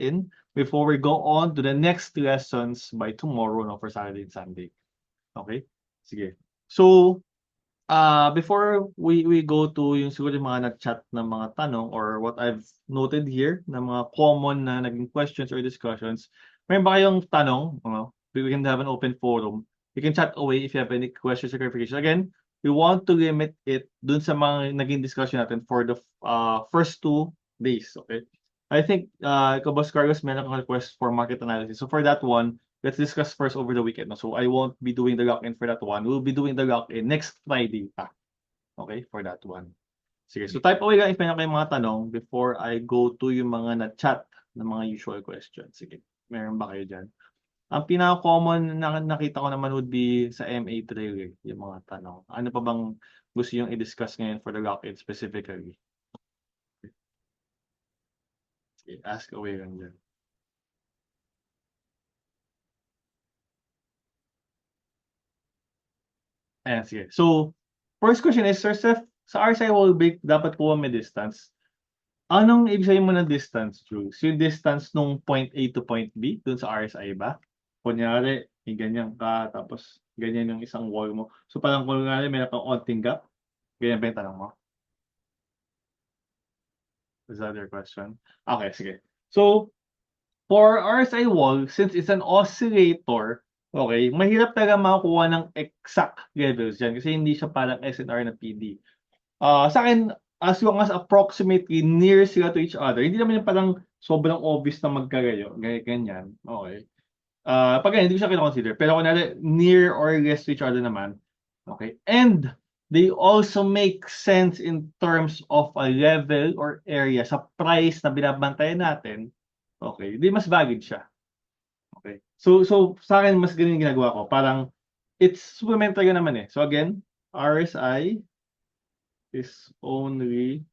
in before we go on to the next lessons by tomorrow, no, for Saturday and Sunday. Okay? Sige. So, before we go to yung siguro yung mga nag-chat na mga tanong or what I've noted here na mga common na naging questions or discussions, meron ba kayong tanong? We can have an open forum. You can chat away if you have any questions or clarification. Again, we want to limit it dun sa mga naging discussion natin for the first 2 days. Okay? I think, ikaw, Boss Carlos, meron kang request for market analysis. So for that one, let's discuss first over the weekend. No? So I won't be doing the lock-in for that one. We'll be doing the lock-in next Friday. Okay, for that one. Sige, so type away lang if meron kayong mga tanong before I go to yung mga na-chat na mga usual questions. Sige, meron ba kayo dyan? Ang pinaka-common na nakita ko naman would be sa MA trailer, yung mga tanong. Ano pa bang gusto yung i-discuss ngayon for the lock-in specifically? Sige, ask away lang dyan. Ayan, sige. So, first question is, Sir Seth, sa RSI wall break, dapat po may distance. Anong ibig sabihin mo ng distance, Jules? Yung distance nung point A to point B, dun sa RSI ba? Kunyari, may ganyan ka, tapos ganyan yung isang wall mo. So, parang kunyari, may kang onting gap. Ganyan ba yung tanong mo? Is that your question? Okay, sige. So, for RSI wall, since it's an oscillator, okay, mahirap talaga makakuha ng exact levels dyan kasi hindi siya parang SNR na PD. Sa akin, as long as approximately near sila to each other, hindi naman yung parang sobrang obvious na magkagayo, ganyan, okay. Pag hindi ko siya kino-consider, pero kung near or less to each other naman, okay. And they also make sense in terms of a level or area sa price na binabantayan natin, okay, di mas valid siya. Okay. So sa akin, mas ganun yung ginagawa ko. Parang, it's supplementary naman eh. So again, RSI is only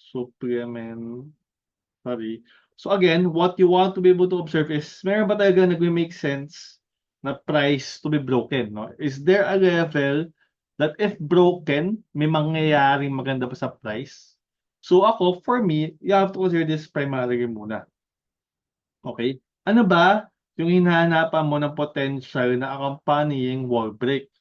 supplementary. So again, what you want to be able to observe is, meron ba talaga nag-make sense na price to be broken? No? Is there a level that if broken, may mangyayaring maganda pa sa price? So ako, for me, you have to consider this primarily muna. Okay? Ano ba yung hinahanapan mo ng potential na accompanying wall break?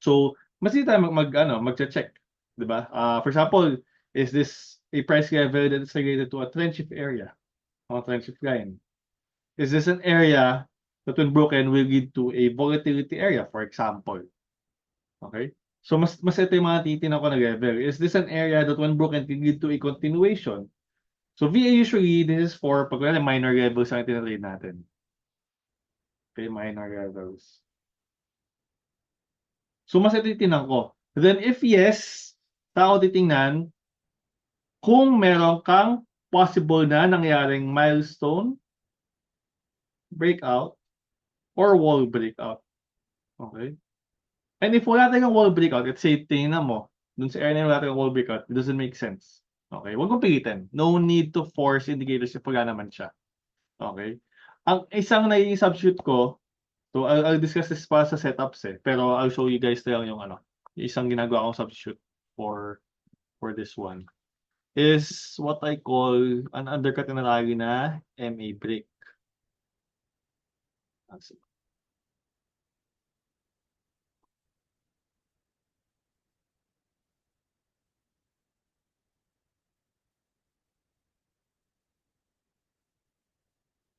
So, mas hindi tayo magche-check, 'di ba? For example, is this a price level that is related to a trend shift area or trend shift line? Is this an area that when broken will lead to a volatility area, for example? Okay? So, mas ito yung mga titignan ko na level. Is this an area that when broken can lead to a continuation? So, VA usually, this is for pag minor levels ang tinatrade natin. Okay, minor levels. So, mas ito titingnan ko. Then, if yes, saan ko titingnan kung meron kang possible na nangyaring milestone breakout or wall breakout. Okay? And if wala tayong wall breakout, let's say, tingnan mo, dun sa area na wala tayong wall breakout, it doesn't make sense. Okay? Huwag mong pilitin. No need to force indicators if wala naman siya. Okay? Ang isang naging substitute ko, so I'll discuss this pa sa setups eh, pero I'll show you guys lang yung isang ginagawa kong substitute for this one is what I call an undercut na lagi na MA break.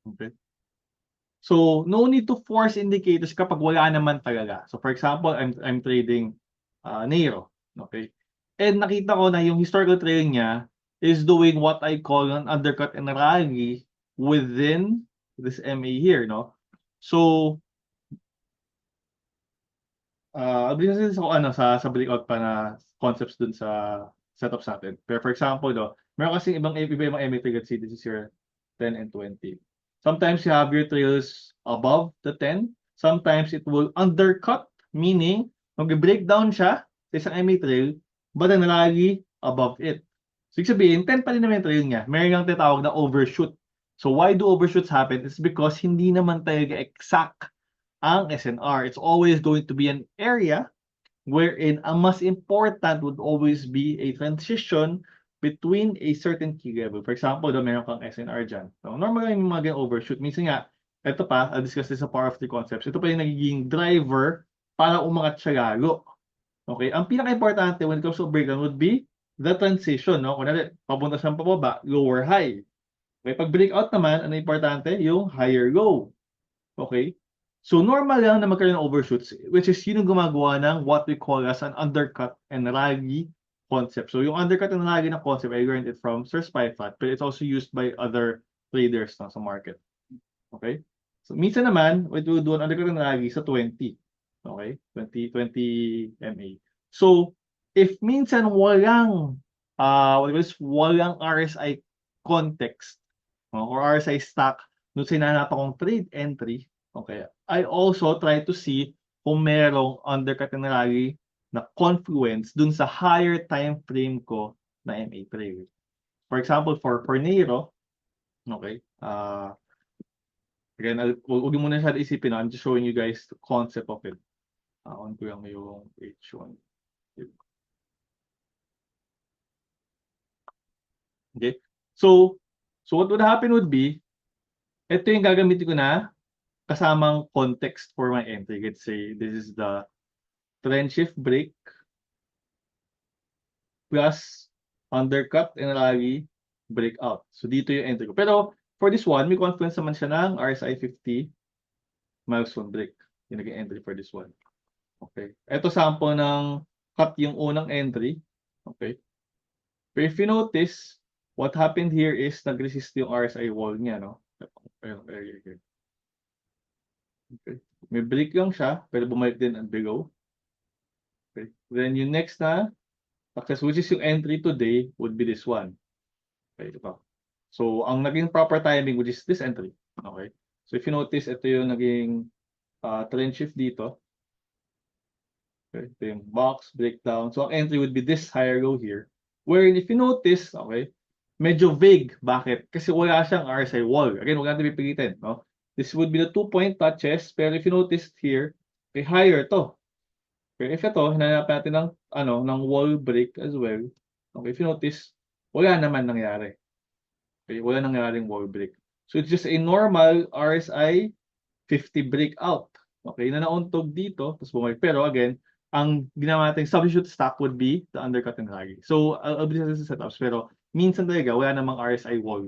Okay. So, no need to force indicators kapag wala naman talaga. So, for example, I'm trading Nero. Okay. And nakita ko na yung historical trailing niya is doing what I call an undercut and rally within this MA here, no? So, business ko sa breakout pa na concepts dun sa setups natin. Pero for example, meron kasi ibang MA triggered C, this is your 10 and 20. Sometimes you have your trails above the 10. Sometimes it will undercut, meaning mag-breakdown siya sa isang MA trail, but then lagi above it. So, ibig sabihin, 10 pa rin naman yung trail niya. Meron yung tinatawag na overshoot. So, why do overshoots happen? It's because hindi naman talaga exact ang SNR. It's always going to be an area wherein ang mas important would always be a transition between a certain key level. For example, meron kang SNR dyan. So, normally, yung mga overshoot. Minsan nga, ito pa, I'll discuss this sa power of three concepts. Ito pa yung nagiging driver para umangat siya lalo. Okay? Ang pinaka-importante when it comes to breakdown would be the transition. No? Kunwari, papunta siyang pababa, lower high. Okay? Pag breakout naman, ano importante? Yung higher low. Okay? So, normal lang na magkaroon ng overshoots, which is yun yung gumagawa ng what we call as an undercut and rally concept. So, yung undercut and rally na concept, I learned it from Sir Spyflat, but it's also used by other traders sa market. Okay? So, minsan naman, we do an undercut and rally sa 20. Okay? 20 MA. So, if minsan walang walang RSI context or RSI stock doon sa hinahanapan kong trade entry, okay, I also try to see kung merong undercut and rally na confluence dun sa higher time frame ko na MA trade. For example, for Nero, okay, again, huwag mo muna siya isipin, I'm just showing you guys the concept of it. On ko lang yung H1. Okay, so what would happen would be, ito yung gagamitin ko na kasamang context for my entry. Let's say this is the trend shift break plus undercut and rally breakout. So dito yung entry ko. Pero for this one, may confluence naman siya ng RSI 50 milestone break. Yung naging entry for this one. Okay. Ito sample ng cut yung unang entry. Okay. But if you notice, what happened here is nag-resist yung RSI wall niya, no? Area here. Okay. May break lang siya, pero bumalik din ang below. Okay. Then yung next na success, which is yung entry today, would be this one. Okay, ito. So, ang naging proper timing, which is this entry. Okay. So, if you notice, ito yung naging trend shift dito. Okay. Ito yung box, breakdown. So, ang entry would be this higher low here. Wherein, if you notice, okay, medyo vague. Bakit? Kasi wala siyang RSI wall. Again, huwag natin pipilitin. No? This would be the 2-point touches. Pero if you notice here, okay, higher to. Okay, if ito, hinanap natin ng wall break as well. Okay, if you notice, wala naman nangyari. Okay, wala nangyaring wall break. So it's just a normal RSI 50 breakout. Okay, na nauntog dito, tapos bumalik. Pero again, ang ginawa nating substitute stock would be the undercut and rally. So I'll be sa setups, pero minsan talaga wala namang RSI wall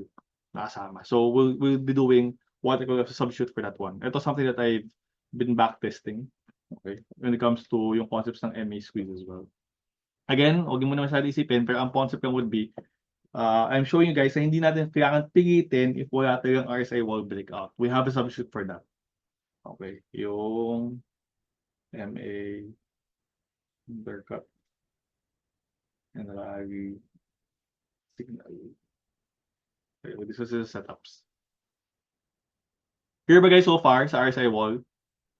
na kasama. So we'll be doing what I call a substitute for that one. Ito something that I've been backtesting. Okay, when it comes to yung concepts ng MA squeeze as well. Again, huwag mo naman masyadong isipin, pero ang concept lang would be, I'm showing you guys na hindi natin kailangan pilitin if wala talagang RSI wall breakout. We have a substitute for that. Okay, yung MA undercut and rally signal. Okay, this is the setups. Here ba guys so far sa RSI wall?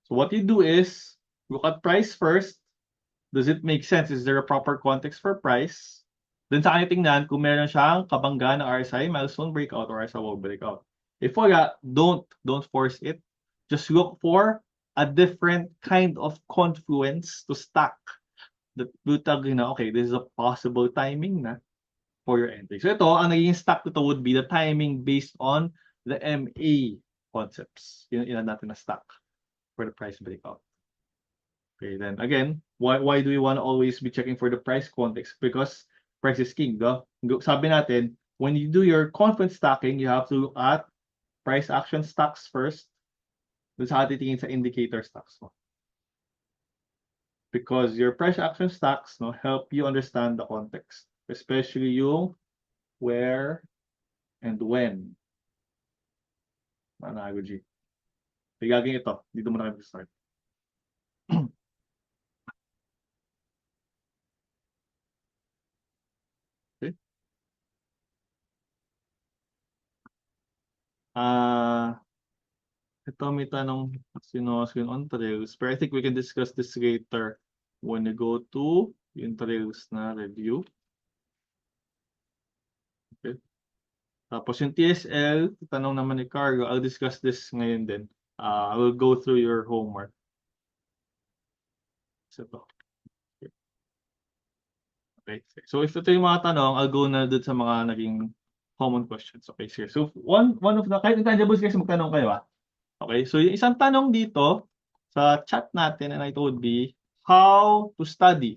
So what you do is, look at price first. Does it make sense? Is there a proper context for price? Then sa kanya tingnan kung meron siyang kabangga na RSI milestone breakout or RSI wall breakout. If wala, don't force it. Just look for a different kind of confluence to stack. That will tell you na, okay, this is a possible timing na for your entry. So ito, ang naging stack nito would be the timing based on the MA concepts. Yun natin na stack for the price breakout. Okay, then again, why do we want to always be checking for the price context? Because price is king. Sabi natin, when you do your confidence stacking, you have to look at price action stocks first. Doon sa titingin sa indicator stocks mo. Because your price action stocks help you understand the context. Especially yung where and when. Analogy. Gagawin ito. Dito muna kami start. Okay. Ito may tanong sino on trails. But I think we can discuss this later when we go to yung trails na review. Okay. Tapos yung TSL, tanong naman ni Cargo, I'll discuss this ngayon din. I will go through your homework. So ito. Okay. Okay. So if ito yung mga tanong, I'll go na dun sa mga naging common questions. Okay, sige. So one of the, kahit intangibles guys, magtanong kayo Okay, so yung isang tanong dito sa chat natin and it would be how to study.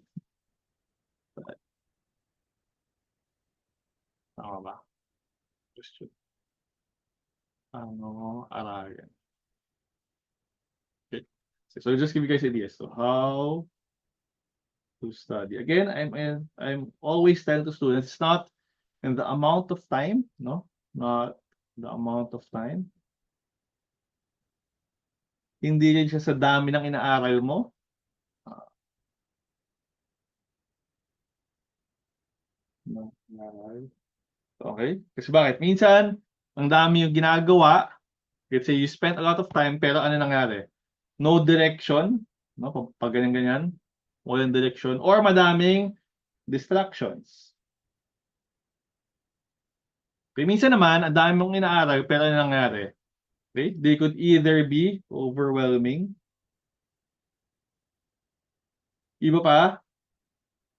Tama ba? Question. Ano aralin? Okay. So just give you guys ideas. So how to study. Again, I'm always telling to students, it's not in the amount of time, no? Not the amount of time. Hindi rin siya sa dami ng inaaral mo. Okay? Kasi bakit? Minsan, ang dami yung ginagawa. Let's say you spent a lot of time, pero ano nangyari? No direction, no? Pag ganyan-ganyan, walang direction, or madaming distractions. Okay, minsan naman, ang dami mong inaaral, pero ano nangyari? Okay? They could either be overwhelming, iba pa,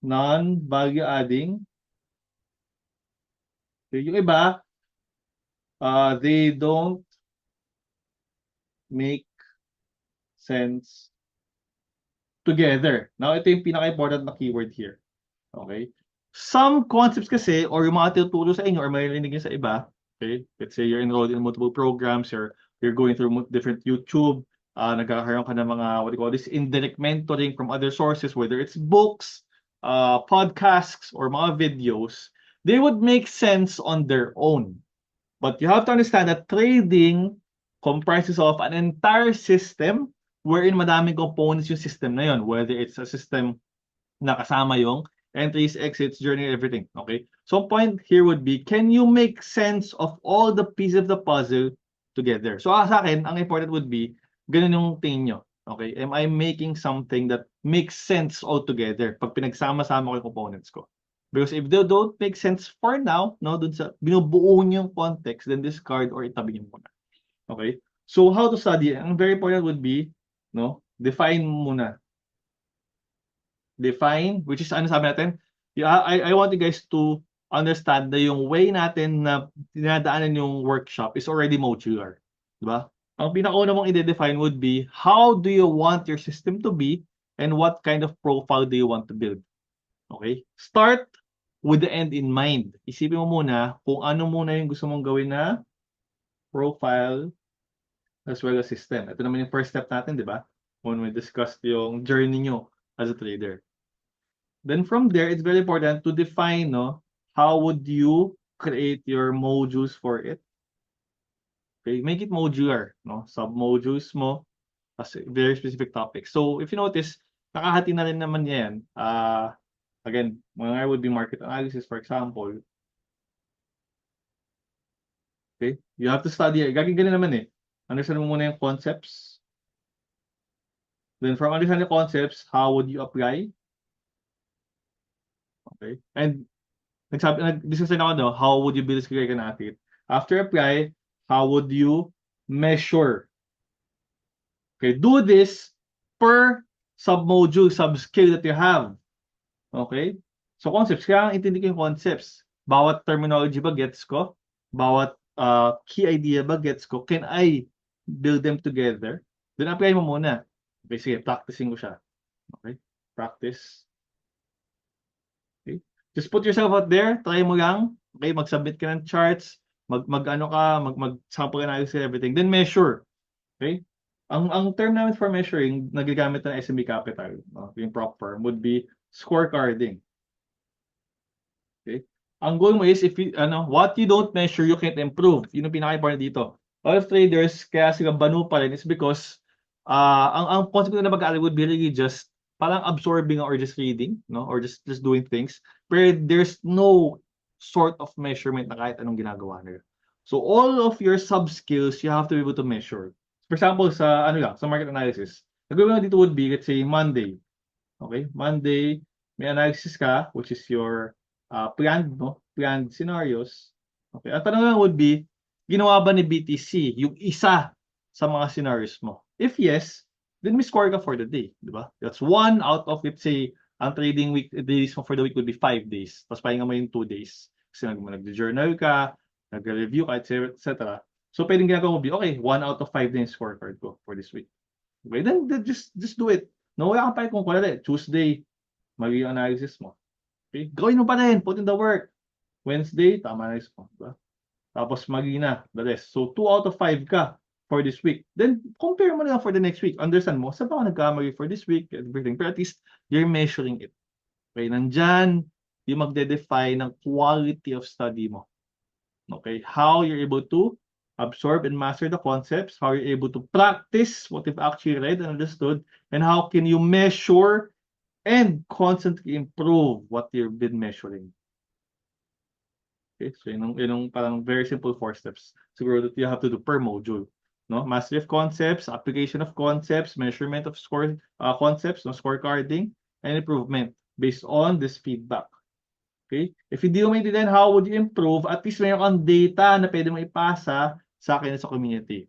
non-value adding. Okay, yung iba, they don't make sense together. Now, ito yung pinaka-important na keyword here. Okay? Some concepts kasi, or yung mga tinuturo sa inyo, or maririnig nyo sa iba, okay? Let's say you're enrolled in multiple programs, you're going through different YouTube, nagkakaroon ka ng mga, what do you call this, indirect mentoring from other sources, whether it's books, podcasts, or mga videos, they would make sense on their own. But you have to understand that trading comprises of an entire system wherein madaming components yung system na yun, whether it's a system na kasama yung entries, exits, journey, everything. Okay? So point here would be, can you make sense of all the pieces of the puzzle together? So sa akin, ang important would be, ganun yung tingin nyo. Okay? Am I making something that makes sense all together pag pinagsama-sama ko yung components ko? Because if they don't make sense for now, no, dun sa binubuo nyo yung context, then discard or itabi nyo muna. Okay? So how to study? Ang very important would be, no, define muna. Define, which is ano sabi natin? Yeah, I want you guys to understand na yung way natin na dinadaanan yung workshop is already modular. Diba? Ang pinakauna mong i-define would be, how do you want your system to be and what kind of profile do you want to build? Okay? Start with the end in mind. Isipin mo muna kung ano muna yung gusto mong gawin na profile as well as system. Ito naman yung first step natin, di ba? When we discussed yung journey nyo as a trader. Then from there, it's very important to define, no, how would you create your modules for it. Okay, make it modular, no? Sub-modules mo as very specific topics. So if you notice, nakahati na rin naman yan. Again, mga would be market analysis, for example. Okay, you have to study. Gagawin naman eh. Understand mo muna yung concepts. Then from understanding the concepts, how would you apply? Okay, and nag-discuss na ako, no? How would you build a skill like an athlete? After apply, how would you measure? Okay, do this per sub-module, sub-skill that you have. Okay? So concepts, kaya intindi ko yung concepts. Bawat terminology ba gets ko? Bawat key idea ba gets ko? Can I build them together? Then apply mo muna. Okay, sige, practicing ko siya. Okay? Practice. Okay? Just put yourself out there, try mo lang. Okay, mag-submit ka ng charts, mag-sample analysis everything, then measure. Okay? Ang term namin for measuring, nagagamit ng SMB Capital, yung proper would be scorecarding. Okay? Ang goal mo is, if you, what you don't measure, you can't improve. Yun ang pinaka-important dito. A lot of traders, kaya sila banu pa rin is because ang concept na mag-aaral would be really just parang absorbing or just reading, no? Or just doing things. Pero there's no sort of measurement na kahit anong ginagawa nila. So all of your sub-skills, you have to be able to measure. For example, sa sa market analysis, nagawin mo dito would be, let's say, Monday. Okay? Monday, may analysis ka, which is your planned scenarios. Okay? Ang tanong lang would be, ginawa ba ni BTC yung isa sa mga scenarios mo? If yes, then may score ka for the day, di ba? That's one out of, let's say, ang trading week days mo for the week would be 5 days. Tapos pahinga mo yung 2 days. Kasi nag-journal ka, nag-review ka, etc. So, pwedeng ginagawa mo, okay, 1 out of 5 na yung scorecard ko for this week. Okay, then just do it. No, wala kang pa kung kunwari, Tuesday, magiging analysis mo. Okay, gawin mo pa rin, put in the work. Wednesday, tama na mo, diba? Tapos magiging na the rest. So, 2 out of 5 ka for this week. Then, compare mo na lang for the next week. Understand mo, saan ba ka nagkamali for this week, everything. Pero at least, you're measuring it. Okay, nandyan, yung magde-define ng quality of study mo. Okay, how you're able to absorb and master the concepts, how you're able to practice what you've actually read and understood, and how can you measure and constantly improve what you've been measuring. Okay, so yun parang very simple 4 steps siguro that you have to do per module. No? Mastery of concepts, application of concepts, measurement of concepts, no? Scorecarding, and improvement based on this feedback. Okay? If hindi mo maintindihan how would you improve, at least mayroon kang data na pwede mo ipasa sa akin sa community.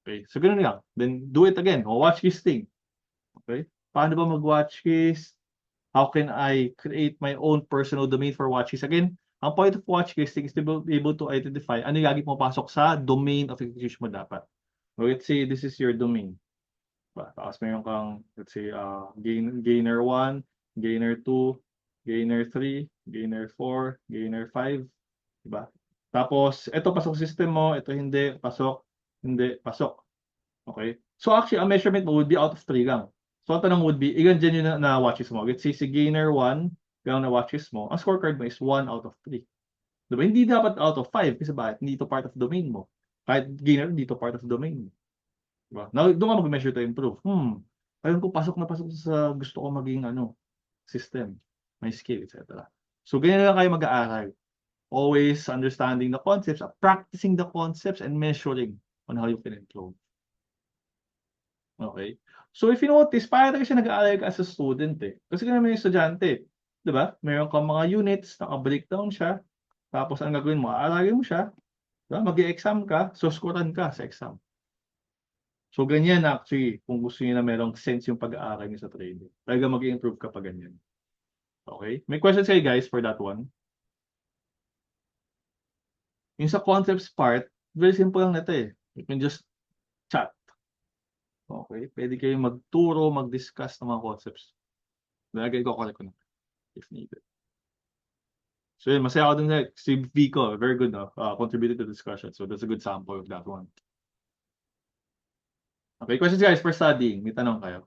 Okay? So, ganun lang. Then, do it again. O, watch this thing. Okay? Paano ba mag-watch this? How can I create my own personal domain for watch this? Again, ang point of watch listing is to be able to identify ano yung lagi pumapasok sa domain of execution mo dapat. So, let's say this is your domain. Tapos mayroon kang, let's say, gainer 1, gainer 2, gainer 3, gainer 4, gainer 5. Diba? Tapos, ito pasok sa system mo, ito hindi, pasok, hindi, pasok. Okay? So, actually, ang measurement mo would be out of 3 lang. So, ang tanong would be, ilan dyan yung na-watches mo? Let's say, si gainer 1, yung na-watches mo, ang scorecard mo is 1 out of 3. Diba? Hindi dapat out of 5 kasi bakit? Hindi ito part of domain mo. Kahit gainer, hindi ito part of domain mo. Diba? Now, doon ka mag-measure to improve. Ayun ko, pasok na pasok sa gusto ko maging system, may skill, etc. So, ganyan lang kayo mag-aaral. Always understanding the concepts, practicing the concepts, and measuring on how you can improve. Okay? So, if you notice, parang kasi nag-aaral ka as a student eh. Kasi ka naman yung estudyante. Diba? Meron kang mga units, naka-breakdown siya. Tapos, ang gagawin mo, aaralin mo siya. Diba? Mag-i-exam ka, so scorean ka sa exam. So, ganyan actually, kung gusto niyo na merong sense yung pag-aaral niyo sa trading. Talaga mag-i-improve ka pa ganyan. Okay? May questions kayo guys for that one? Yung sa concepts part, very simple lang nito eh. You can just chat. Okay? Pwede kayo magturo, mag-discuss ng mga concepts. Lagay ko ko na if needed. So yun, masaya ako dun si Vico, very good contributed to the discussion. So that's a good sample of that one. Okay, questions guys for studying. May tanong kayo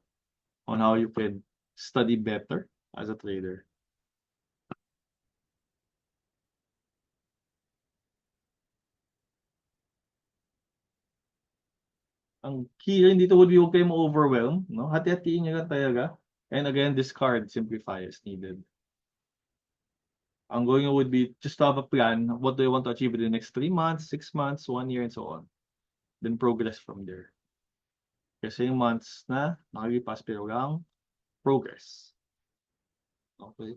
on how you can study better as a trader. Ang key rin dito would be huwag kayo ma-overwhelm. No? Hati-hatiin nyo lang talaga. And again, discard, simplify as needed. Ang going would be just to have a plan. What do you want to achieve in the next 3 months, 6 months, 1 year, and so on. Then progress from there. Kasi yung months na nakalipas pero lang progress. Okay.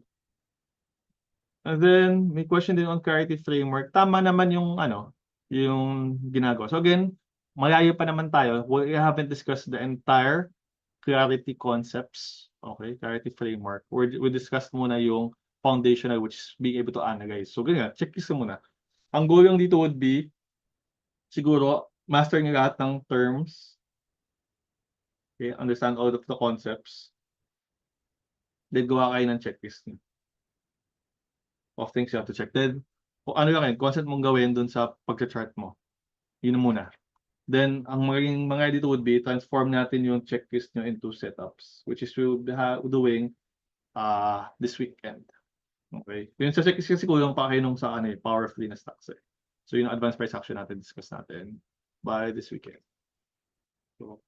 And then, may question din on clarity framework. Tama naman yung yung ginagawa. So again, malayo pa naman tayo. We haven't discussed the entire clarity concepts. Okay, clarity framework. We discussed muna yung foundational, which is being able to analyze. So ganyan, checklist muna. Ang goal lang dito would be, siguro, master nyo lahat ng terms. Okay, understand all of the concepts. Then gawa kayo ng checklist nyo of things you have to check. Then, kung ano lang concept mong gawin dun sa pag-chart mo. Yun muna. Then, ang mga dito would be, transform natin yung checklist nyo into setups, which is we'll be doing this weekend. Okay? Yung sa checklist kasi kulang pa kayo nung sa powerfully na stocks eh. So, yung advanced price action natin, discuss natin by this weekend. So,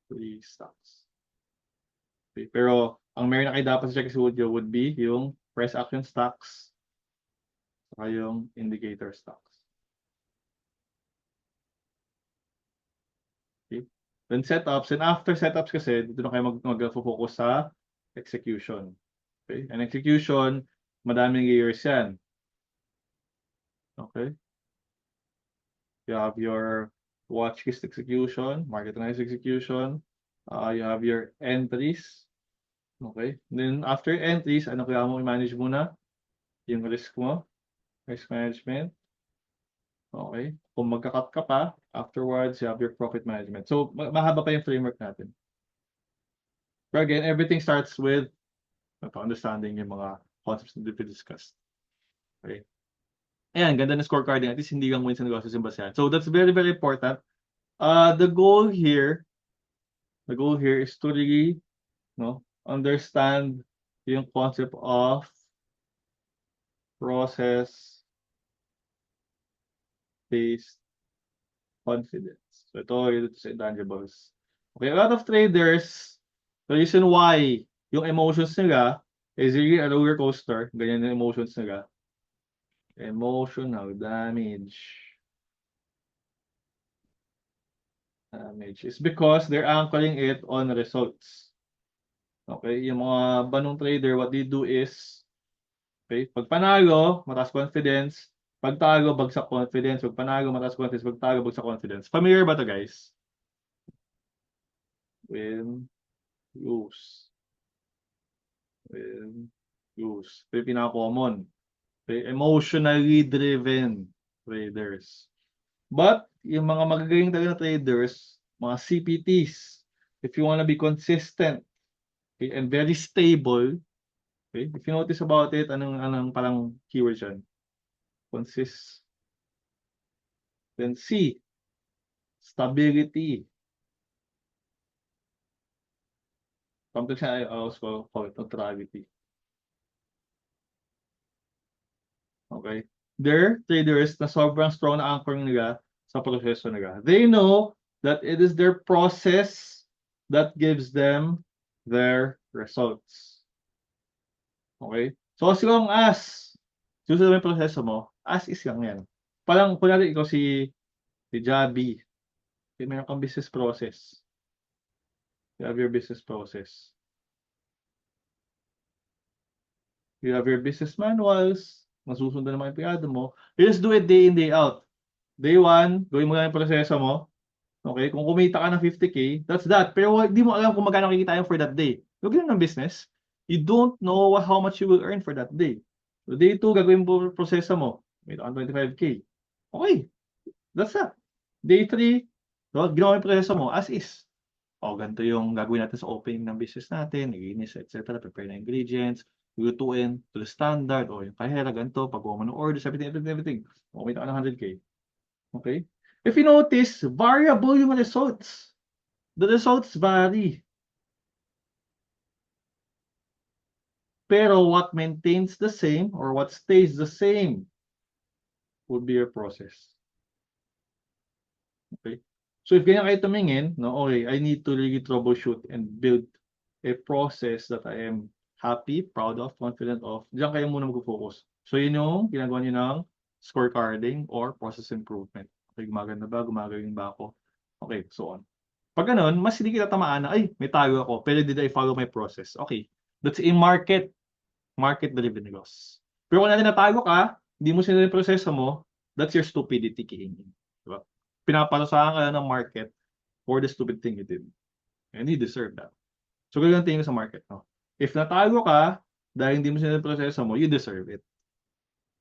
3 stocks. Okay, pero, ang meron na kayo dapat sa checklist would be yung price action stocks saka yung indicator stocks. Okay? Then setups, and after setups kasi, dito na kayo mag-focus sa execution. Okay? And execution, madaming layers yan. Okay? You have your watch list execution, market analysis execution, you have your entries, Okay? Then, after entries, ano kaya mo i-manage muna? Yung risk mo. Risk management. Okay? Kung magka-cut ka pa, afterwards, you have your profit management. So, mahaba pa yung framework natin. But again, everything starts with understanding yung mga concepts na we discussed. Okay? Ayan, ganda ng scorecarding. At least hindi lang wins and losses yung basehan. So, that's very, very important. The goal here is to really, understand yung concept of process-based confidence. So, ito sa intangibles. Okay, a lot of traders, the reason why yung emotions nila is really a roller coaster. Ganyan yung emotions nila. Emotional damage is because they're anchoring it on results. Okay, yung mga banong trader, what they do is, okay, pag panalo, mataas confidence. Pag tago, bagsak confidence. Pag panalo, mataas confidence. Pag tago, bagsak confidence. Familiar ba to, guys? Win, lose. Win, lose. Ito yung pinaka-common. Okay, emotionally driven traders. But, yung mga magagaling talaga na traders, mga CPTs, if you wanna be consistent, okay, and very stable, okay, if you notice about it, anong parang keyword yan? Consistency, stability. Sometimes I also call it neutrality. Okay? They're traders na sobrang strong na anchoring nila sa proseso nila. They know that it is their process that gives them their results. Okay? So, as long as susunod mo yung proseso mo, as is lang yan. Parang, kunyari ikaw si Javi, meron kang business process. You have your business process. You have your business manuals, masusundan ng mga empleyado mo. You just do it day in, day out. Day 1, gawin mo lang yung proseso mo. Okay? Kung kumita ka ng 50K, that's that. Pero hindi mo alam kung magkano kikita for that day. Huwag yun ng business. You don't know how much you will earn for that day. So day 2, gagawin mo yung proseso mo. Kumita ka ng 25K. Okay. That's that. Day 3, ginawa yung proseso mo as is. O, ganito yung gagawin natin sa opening ng business natin, naglinis, etc. Prepare na ingredients, lutuin to the standard, o yung kahera, ganito, pag-uwa mo ng orders, everything. O, kumita ka ng 100K. Okay? If you notice, variable yung results. The results vary. Pero what maintains the same or what stays the same would be your process. Okay? So if ganyan kayo tumingin, no, okay, I need to really troubleshoot and build a process that I am happy, proud of, confident of. Diyan kayo muna mag-focus. So yun yung ginagawa nyo ng scorecarding or process improvement. Okay, gumaganda ba? Gumagaling ba ako? Okay, so on. Pag ganun, mas hindi kita tamaan na, ay, may tago ako, pero did I follow my process? Okay, that's a market-driven loss. Pero kung natin natago ka, hindi mo sinunod yung proseso mo, that's your stupidity kicking in. Diba? Pinaparusahan ka ng market for the stupid thing you did. And you deserve that. So, ganyan tingin sa market. No? If natago ka, dahil hindi mo sinunod yung proseso mo, you deserve it.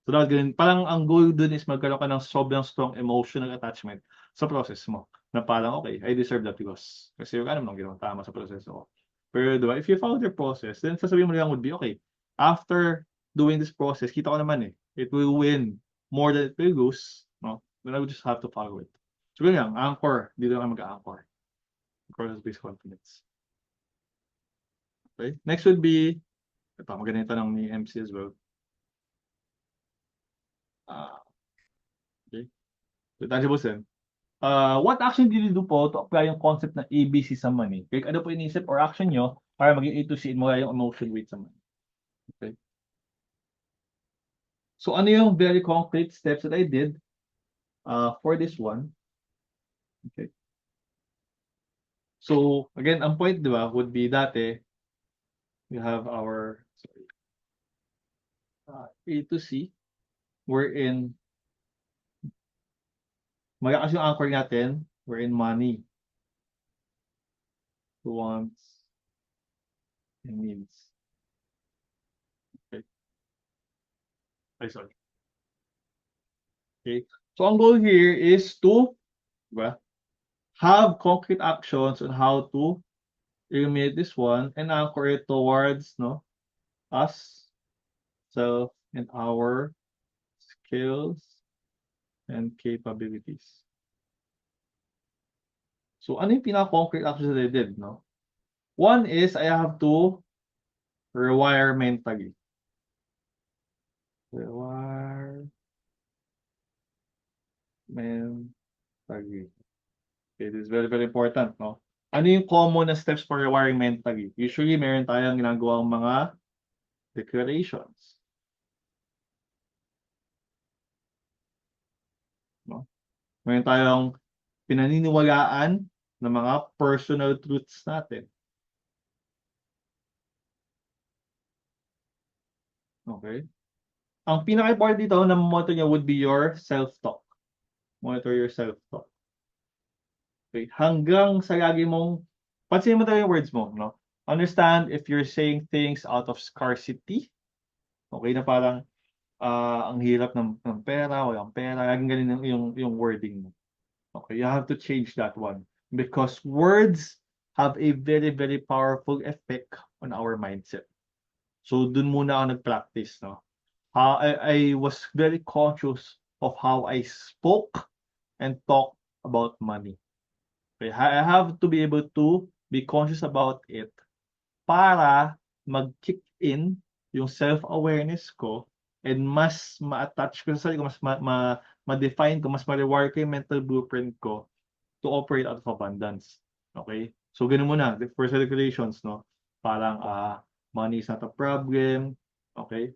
So, dapat ganun. Parang ang goal dun is magkaroon ka ng sobrang strong emotional attachment sa process mo. Na parang, okay, I deserve that loss. Kasi yung ano nang ginawa tama sa proseso ko. Pero diba, if you follow the process, then sasabihin mo lang would be, okay, after doing this process, kita ko naman it will win more than it will lose. No? Then I would just have to follow it. So, ganyan, anchor. Dito lang mag-anchor. Process-based confidence. Okay? Next would be, ito, maganda yung tanong ni MC as well. Okay. So, tangibles din. What action did you do po to apply yung concept ng ABC sa money? Kaya ano po inisip or action nyo para maging A to C mo yung emotion weight sa money? Okay. So, ano yung very concrete steps that I did for this one? Okay. So, again, ang point, di ba, would be dati, we have our A to C, wherein magakas yung anchor natin, wherein money wants and needs. Okay. Ay, sorry. Okay. So ang goal here is to, diba, have concrete actions on how to eliminate this one and anchor it towards us, self, and our skills and capabilities. So ano yung pinaka-concrete actions that I did, no? One is I have to rewire mentally. Rewire mentally. Okay, this is very, very important, no? Ano yung common na steps for rewiring mentally? Usually, meron tayong ginagawang mga declarations. No? Meron tayong pinaniniwalaan ng mga personal truths natin. Okay? Ang pinaka-important dito na monitor niya would be your self-talk. Monitor your self-talk. Okay? Hanggang sa lagi mong, pansinin mo talaga yung words mo, no? Understand if you're saying things out of scarcity. Okay, na parang, ang hirap ng pera, walang pera, laging ganun yung wording mo. Okay, you have to change that one. Because words have a very, very powerful effect on our mindset. So, dun muna ako nag-practice, no? I was very conscious of how I spoke and talked about money. Okay, I have to be able to be conscious about it para mag-kick in yung self-awareness ko and mas ma-attach ko sa sarili ko, mas ma-define ko, mas ma-rewire ko yung mental blueprint ko to operate out of abundance. Okay? So, ganun muna. The first regulations, no? Parang, money is not a problem. Okay?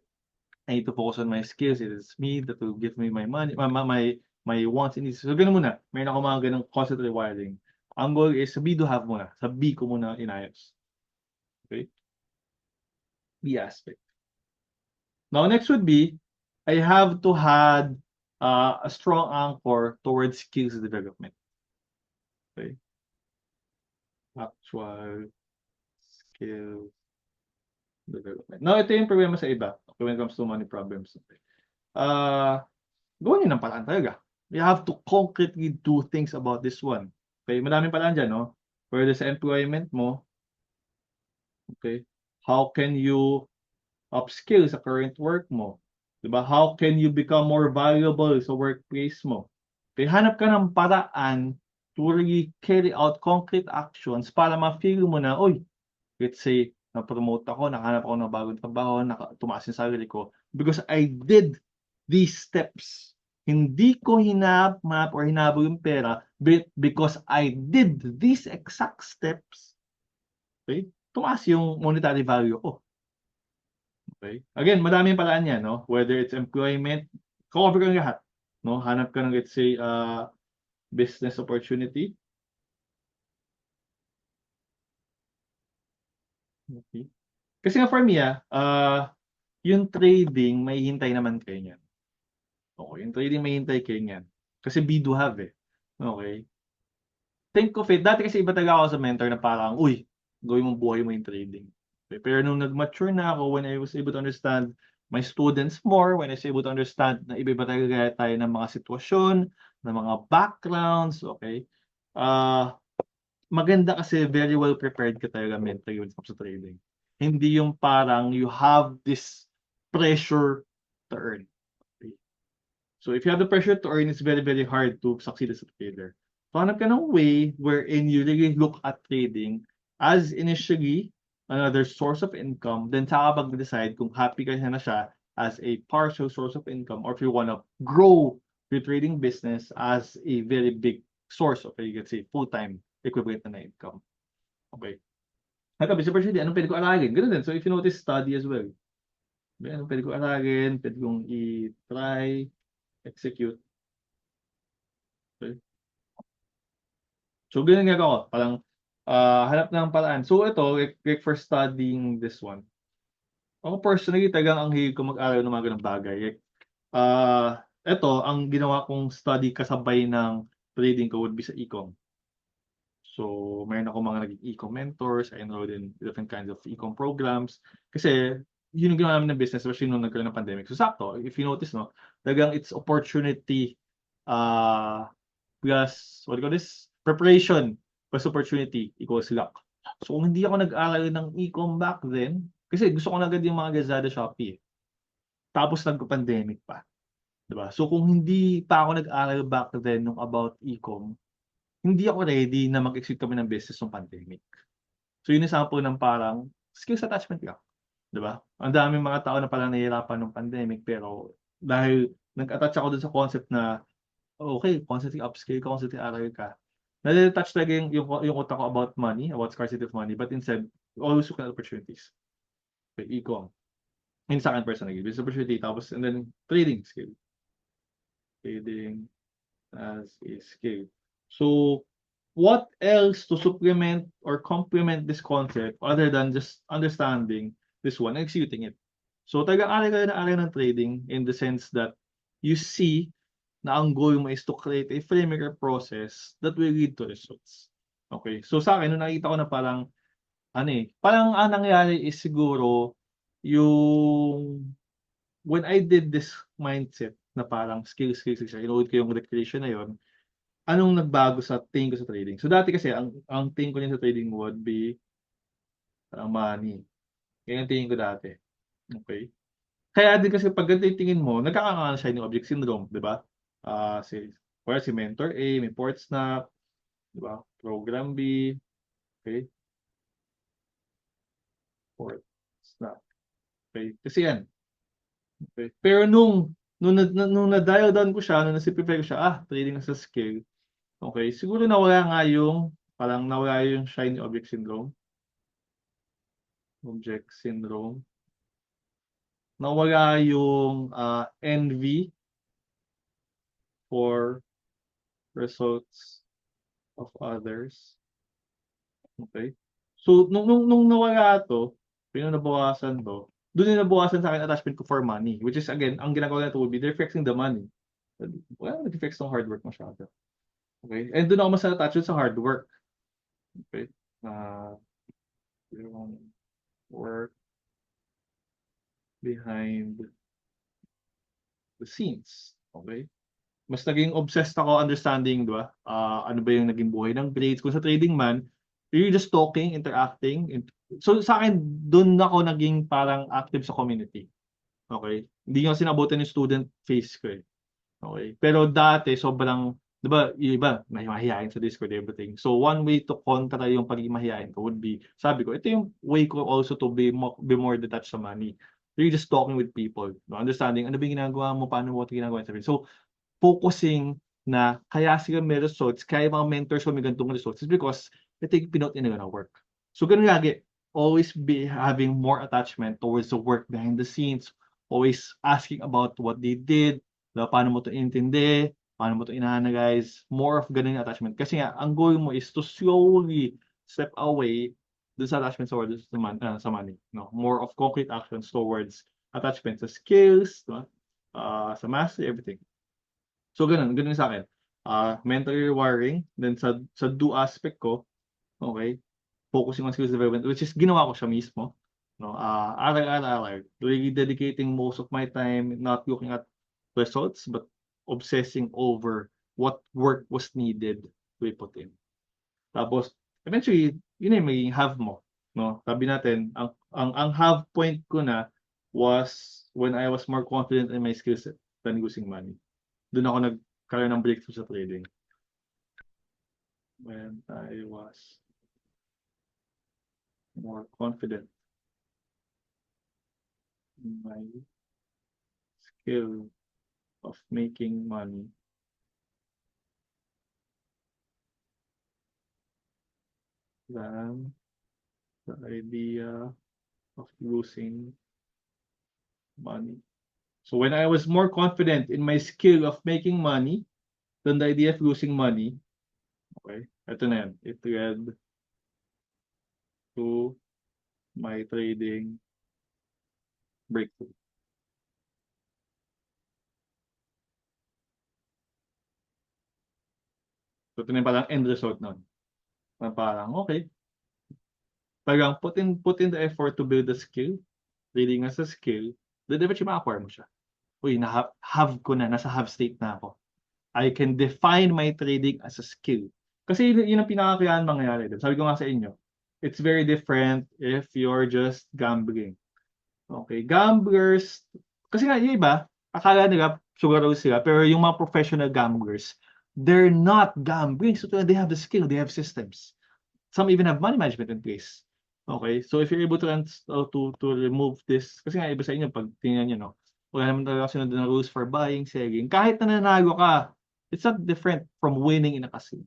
I need to focus on my skills. It is me that will give me my money, my wants and needs. So, ganun muna. Mayroon ako mga ganung constant rewiring. Ang goal is sa be to have muna. Sa be ko muna inayos. Okay? B aspect. Now, next would be, I have to have a strong anchor towards skills development. Okay? Actual skills development. Now, ito yung problema sa iba when it comes to money problems. Okay? Gawin nyo ng paraan talaga. You have to concretely do things about this one. Okay? Madaming paraan dyan, no? Whether sa employment mo, okay? How can you upskill sa current work mo? Diba? How can you become more valuable sa workplace mo? Okay? Hanap ka ng paraan to really carry out concrete actions para ma-feel mo na, oy, let's say, na-promote ako, nakahanap ako ng bagong trabaho, tumaas yung salary ko because I did these steps. Hindi ko hinap-map or hinabol yung pera but because I did these exact steps, okay, tumaas yung monetary value ko. Okay? Again, madaming paraan yan, no? Whether it's employment, cover ka ng lahat. No? Hanap ka ng, let's say, business opportunity. Okay. Kasi nga for me, yung trading, may hintay naman kayo niyan. Okay, yung trading may hintay kayo niyan. Kasi be do have eh. Okay. Think of it, dati kasi iba talaga ako sa mentor na parang, uy, gawin mong buhay mo yung trading. Okay. Pero nung nag-mature na ako, when I was able to understand my students more, when I was able to understand na iba-iba talaga tayo ng mga sitwasyon, ng mga backgrounds, okay, maganda kasi very well prepared ka talaga mentally when it comes to trading. Hindi yung parang you have this pressure to earn. Okay? So if you have the pressure to earn, it's very, very hard to succeed as a trader. So hanap ka ng way wherein you really look at trading as initially another source of income, then saka mag-decide kung happy ka na siya as a partial source of income or if you wanna grow your trading business as a very big source of, you can say, full-time equivalent na income. Okay. Haka, Mr. President, anong pwede ko aralin? Ganun din. So, if you notice, study as well. Anong pwede ko aralin? Pwede kong i-try, execute. Okay. So, ganun nga ako. Parang, hanap ng paraan. So, ito, like for studying this one. Ako personally, talagang ang hilig ko mag-aral ng mga ganang bagay. Like, ito, ang ginawa kong study kasabay ng trading ko would be sa e-com. So, mayroon ako mga naging e-com mentors, I enrolled in different kinds of e-com programs. Kasi, yun yung ginawa namin ng business, especially nung nagkaroon ng pandemic. So, sakto, if you notice, no, talagang it's opportunity, plus, what do you call this? Preparation plus opportunity equals luck. So, kung hindi ako nag-aral ng e-com back then, kasi gusto ko na agad yung mga Lazada, Shopee. Tapos nagka-pandemic pa. Diba? So, kung hindi pa ako nag-aral back then nung about e-com, hindi ako ready na mag-execute kami ng business ng pandemic. So, yun yung sample ng parang skills attachment lang. Diba? Ang daming mga tao na parang nahihirapan ng pandemic, pero dahil nag-attach ako dun sa concept na, okay, constantly upskill ka, constantly aral ka. Nade-touch talaga yung utak ko about money, about scarcity of money, but instead, always look at opportunities. Okay, e-com. Yun sa akin personally, business opportunity, tapos, and then, trading skill. Trading as a skill. So, what else to supplement or complement this concept other than just understanding this one and executing it? So, talagang aral ka na aral ng trading in the sense that you see na ang goal mo is to create a framework or process that will lead to results. Okay? So, sa akin, nung nakita ko na parang, parang ang nangyari is siguro yung when I did this mindset na parang skills, inood ko yung recreation na yon, anong nagbago sa tingin ko sa trading? So dati kasi ang tingin ko niya sa trading would be money. Yan ang tingin ko dati. Okay? Kaya din kasi pag ganito yung tingin mo, nagkakaroon siya ng object syndrome, di ba? Si mentor A, may port snap, di ba? Program B, okay? Port snap. Okay? Kasi yan. Okay? Pero nung na-dial down ko siya, nung na-simplify ko siya, trading as a skill, okay, siguro nawala nga yung, parang nawala yung shiny object syndrome. Object syndrome. Nawala yung envy for results of others. Okay? So, nung nawala to, nabawasan to, doon yung nabawasan sa akin attachment ko for money. Which is, again, ang ginagawa nito would be, they're flexing the money. Wala nag-flex ng hard work masyado. Okay? And doon ako mas attached sa hard work. Okay? Yung work behind the scenes. Okay? Mas naging obsessed ako understanding, di ba? Ano ba yung naging buhay ng grades. Kung sa trading man, you're just talking, interacting. So sa akin, doon ako naging parang active sa community. Okay? Hindi nga sinabutan yung student phase ko eh. Okay? Pero dati, sobrang, di ba, yung iba, may mahihayin sa Discord, everything. So one way to kontra yung pagiging mahihayin ko would be, sabi ko, ito yung way ko also to be more detached sa money. You're just talking with people, no? Understanding ano ba yung ginagawa mo, paano mo ito ginagawa. So, focusing na kaya sila may results, kaya mga mentors ko may ganitong results is because ito yung pinot nila na work. So ganun lagi, always be having more attachment towards the work behind the scenes, always asking about what they did, paano mo to intindi, paano mo to in-analyze, more of ganun yung attachment. Kasi nga, ang goal mo is to slowly step away dun sa attachment towards sa money. No? More of concrete actions towards attachment sa skills, no? Sa mastery, everything. So ganun sa akin. Mentally rewiring, then sa do aspect ko, okay, focusing on skills development, which is ginawa ko siya mismo. No, aral. Really dedicating most of my time not looking at results, but obsessing over what work was needed to be put in. Tapos, eventually, yun na yung magiging have mo. No? Sabi natin, ang have point ko na was when I was more confident in my skills than using money. Doon ako nagkaroon ng breakthrough sa trading. When I was more confident in my skill of making money than the idea of losing money. So when I was more confident in my skill of making money than the idea of losing money, okay, ito na yan. It led to my trading breakthrough. So ito na yung parang end result nun. Na parang, okay, talagang put in the effort to build the skill, trading as a skill, then eventually ma-acquire mo siya. Uy, have ko na, nasa have state na ako. I can define my trading as a skill. Kasi yun ang pinakakailangan mangyayari dun. Sabi ko nga sa inyo, it's very different if you're just gambling. Okay, gamblers, kasi nga yung iba, akala nila sugaro sila, pero yung mga professional gamblers, they're not gambling. So they have the skill, they have systems. Some even have money management in place. Okay, so if you're able to to remove this, kasi nga iba sa inyo pag tingnan niyo, no, wala naman talaga sunod na rules for buying, selling. Kahit na nanalo ka, it's not different from winning in a casino.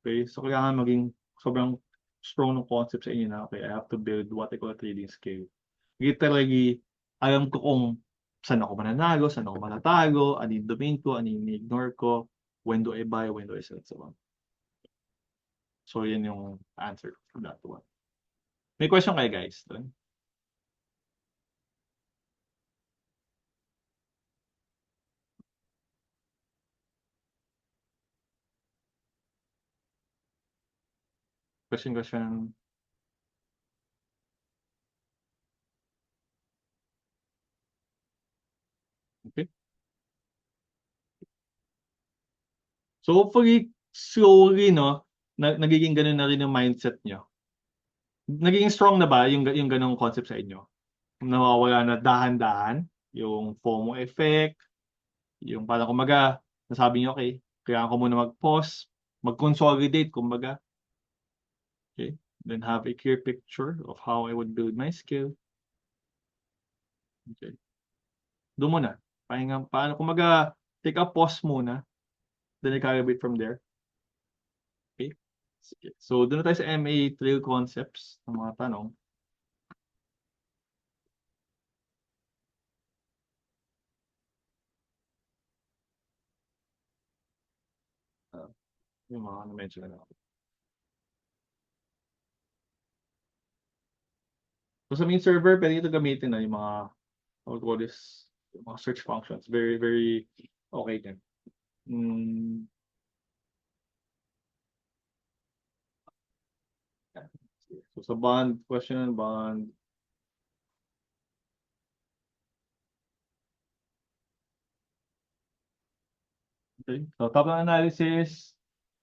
Okay, so kailangan maging sobrang strong ng concept sa inyo na, okay, I have to build what I call a trading skill. Literally, alam ko kung saan ako mananalo, saan ako manatago, ano yung domain ko, ano yung ignore ko, when do I buy, when do I sell, so on. So, yun yung answer for that one. May question kayo guys doon? Question. Okay. So, hopefully, slowly, no, nagiging ganun na rin yung mindset nyo. Nagiging strong na ba yung ganung concept sa inyo? Nawawala na dahan-dahan yung FOMO effect, yung parang kumbaga, nasabi niyo, okay, kailangan ko muna mag-pause, mag-consolidate, kumbaga. Okay? Then have a clear picture of how I would build my skill. Okay. Doon muna. Pahinga, paano, kumbaga, take a pause muna, then I calibrate from there. Okay? Sige. So, doon na tayo sa MA trail concepts ng mga tanong. Uh, yung mga na-mention na ako. So, sa main server, pwede ito gamitin na yung mga, what call this, yung mga search functions. Very, very okay din. Mm, so, sa bond, question on bond. Okay. So, top ng analysis,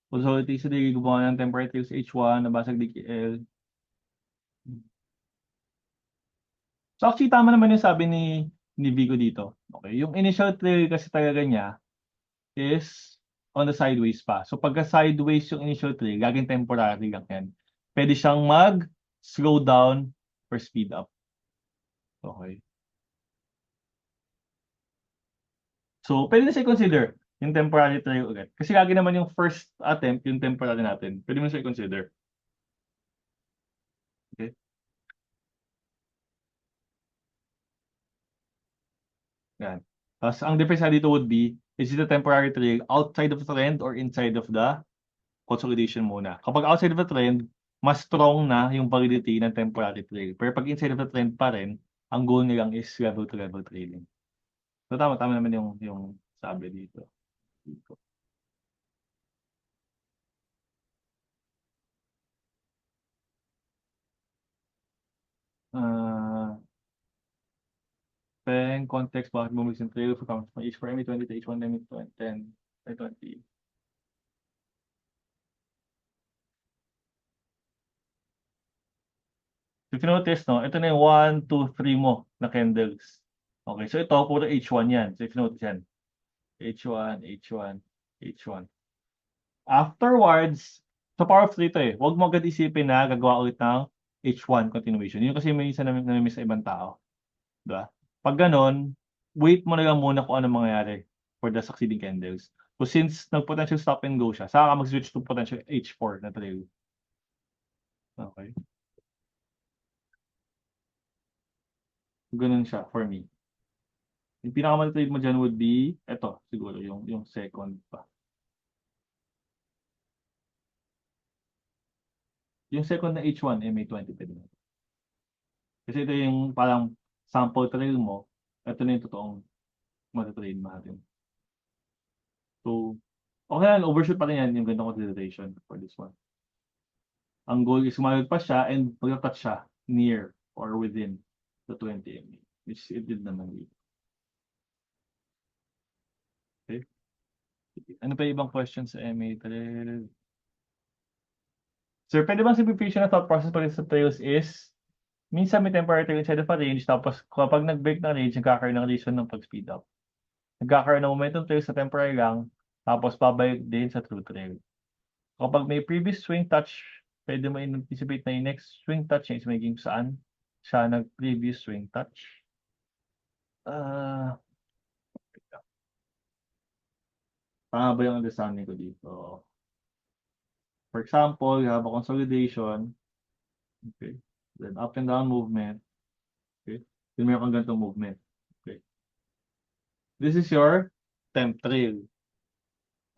possibility sa digig gumawa ng temperatures H1, nabasag DKL. So, actually, tama naman yung sabi ni Vigo dito. Okay. Yung initial trail kasi talaga niya is on the sideways pa. So, pagka sideways yung initial trail, gaging temporary lang yan. Pwede siyang mag-slow down or speed up. Okay. So, pwede na siya consider yung temporary trail ulit. Kasi lagi naman yung first attempt, yung temporary natin. Pwede mo siya consider. Okay. Yan. Tapos, ang difference na dito would be, is it a temporary trail outside of the trend or inside of the consolidation muna? Kapag outside of the trend, mas strong na yung validity ng temporary trail. Pero pag inside of the trend pa rin, ang goal nilang is level-to-level trading. So, tama naman yung sabi dito. Uh, Then, context, bakit bumalik yung trail from H4 MA20 to H1 MA10, I20. If you notice, no, ito na yung 1, 2, 3 mo na candles. Okay, so ito, puro H1 yan. So if you notice yan, H1, H1, H1. Afterwards, sa power of 3 to eh. Huwag mo agad isipin na gagawa ulit ng H1 continuation. Yun kasi may isa na namimiss sa ibang tao. Diba? Pag ganon, wait mo na lang muna kung ano mangyayari for the succeeding candles. So since nag-potential stop and go siya, saka ka mag-switch to potential H4 na trail. Okay. Ganun siya for me. Yung pinakamatitid mo dyan would be, eto, siguro, yung second pa. Yung second na H1, MA20 pwede na. Kasi ito yung parang sample trail mo, ito na yung totoong matatrade natin. So, okay lang, overshoot pa rin yan yung ganitong consideration for this one. Ang goal is sumalagpas siya and magka-cut siya near or within the 20 MA, which it did naman dito. Okay? Ano pa ibang questions sa MA thread? Sir, pwede bang simplification na thought process pag sa trails is minsan may temporary trail inside of a range tapos kapag nag-break ng range, nagkakaroon ng reason ng pag-speed up. Nagkakaroon ng momentum trail sa temporary lang tapos babalik din sa true trail. Kapag may previous swing touch, pwede mo anticipate na yung next swing touch niya is magiging saan siya nag-previous swing touch. Tama ba yung understanding ko dito? For example, you have a consolidation. Okay. Then up and down movement. Okay. Then meron kang ganitong movement. Okay. This is your temp trail.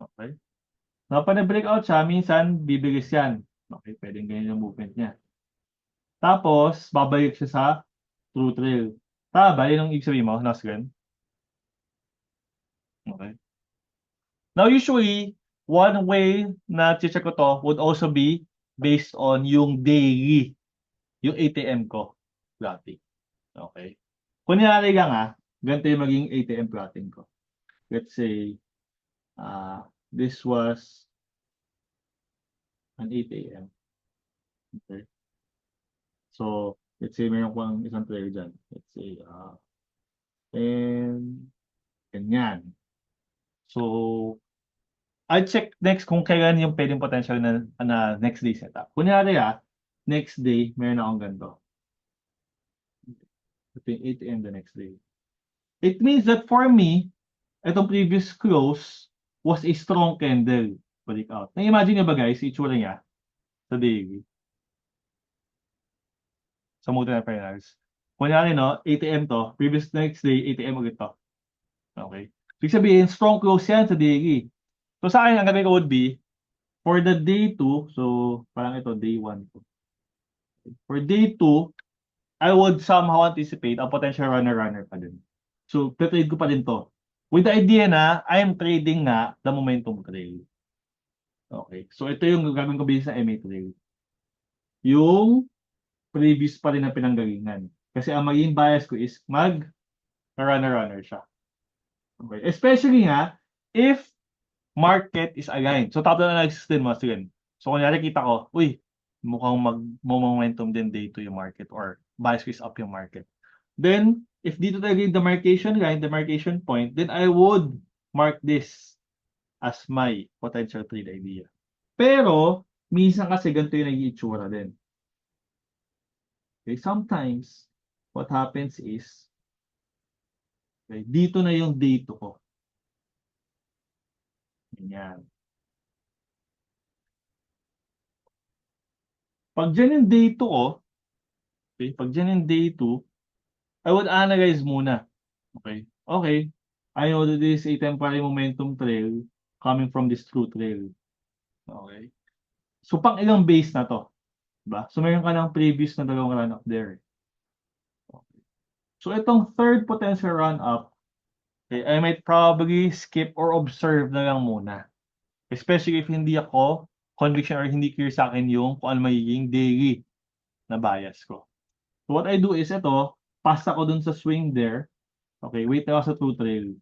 Okay. Now, pag na-breakout siya, minsan bibilis yan. Okay, pwedeng ganyan yung movement niya. Tapos, babalik siya sa true trail. Tama ba? Yun ang ibig sabihin mo, Nosgan? Okay. Now, usually, one way na check ko to would also be based on yung daily, yung ATM ko plotting. Okay. Kunyari lang ganito yung maging ATM plotting ko. Let's say, this was an ATM. Okay. So, let's say mayroon ko ang isang player dyan. Let's say, and ganyan. So, I check next kung kailan yung pwedeng potential na next day setup. Kunyari next day, meron akong ganito. Ito yung 8 AM the next day. It means that for me, itong previous close was a strong candle. Balik out. Na-imagine nyo ba guys, itsura niya sa daily? Sa Multi Finals. Kunyari 8 AM to, previous next day, 8 AM ulit to. Okay. Ibig sabihin, strong close yan sa daily. So sa akin, ang gagawin ko would be, for the day 2, so parang ito, day 1 to. For day 2, I would somehow anticipate a potential runner-runner pa din. So, trade ko pa din to. With the idea na, I am trading the momentum trail. Okay. So, ito yung gagawin ko based sa MA trail. Yung previous pa rin na pinanggalingan. Kasi ang magiging bias ko is runner-runner siya. Okay. Especially if market is aligned. So, top down analysis din mo. So, kunyari kita ko, mukhang mag-momentum din day to yung market or bias is up yung market. Then, if dito talaga yung demarcation line, demarcation point, then I would mark this as my potential trade idea. Pero, minsan kasi ganito yung naging itsura din. Okay, sometimes, what happens is, okay, dito na yung day to ko. Ganyan. Pag dyan yung day 2 ko, okay, pag dyan yung day 2, I would analyze muna. Okay, I know that this is a temporary momentum trail coming from this true trail. Okay. So, pang ilang base na to? Diba? So, mayroon ka ng previous na dalawang run up there. Okay. So, itong third potential run up, okay, I might probably skip or observe na lang muna. Especially if hindi ako conviction or hindi clear sa akin yung kung ano magiging daily na bias ko. So what I do is ito, pass ako dun sa swing there. Okay, wait na ako sa true trail.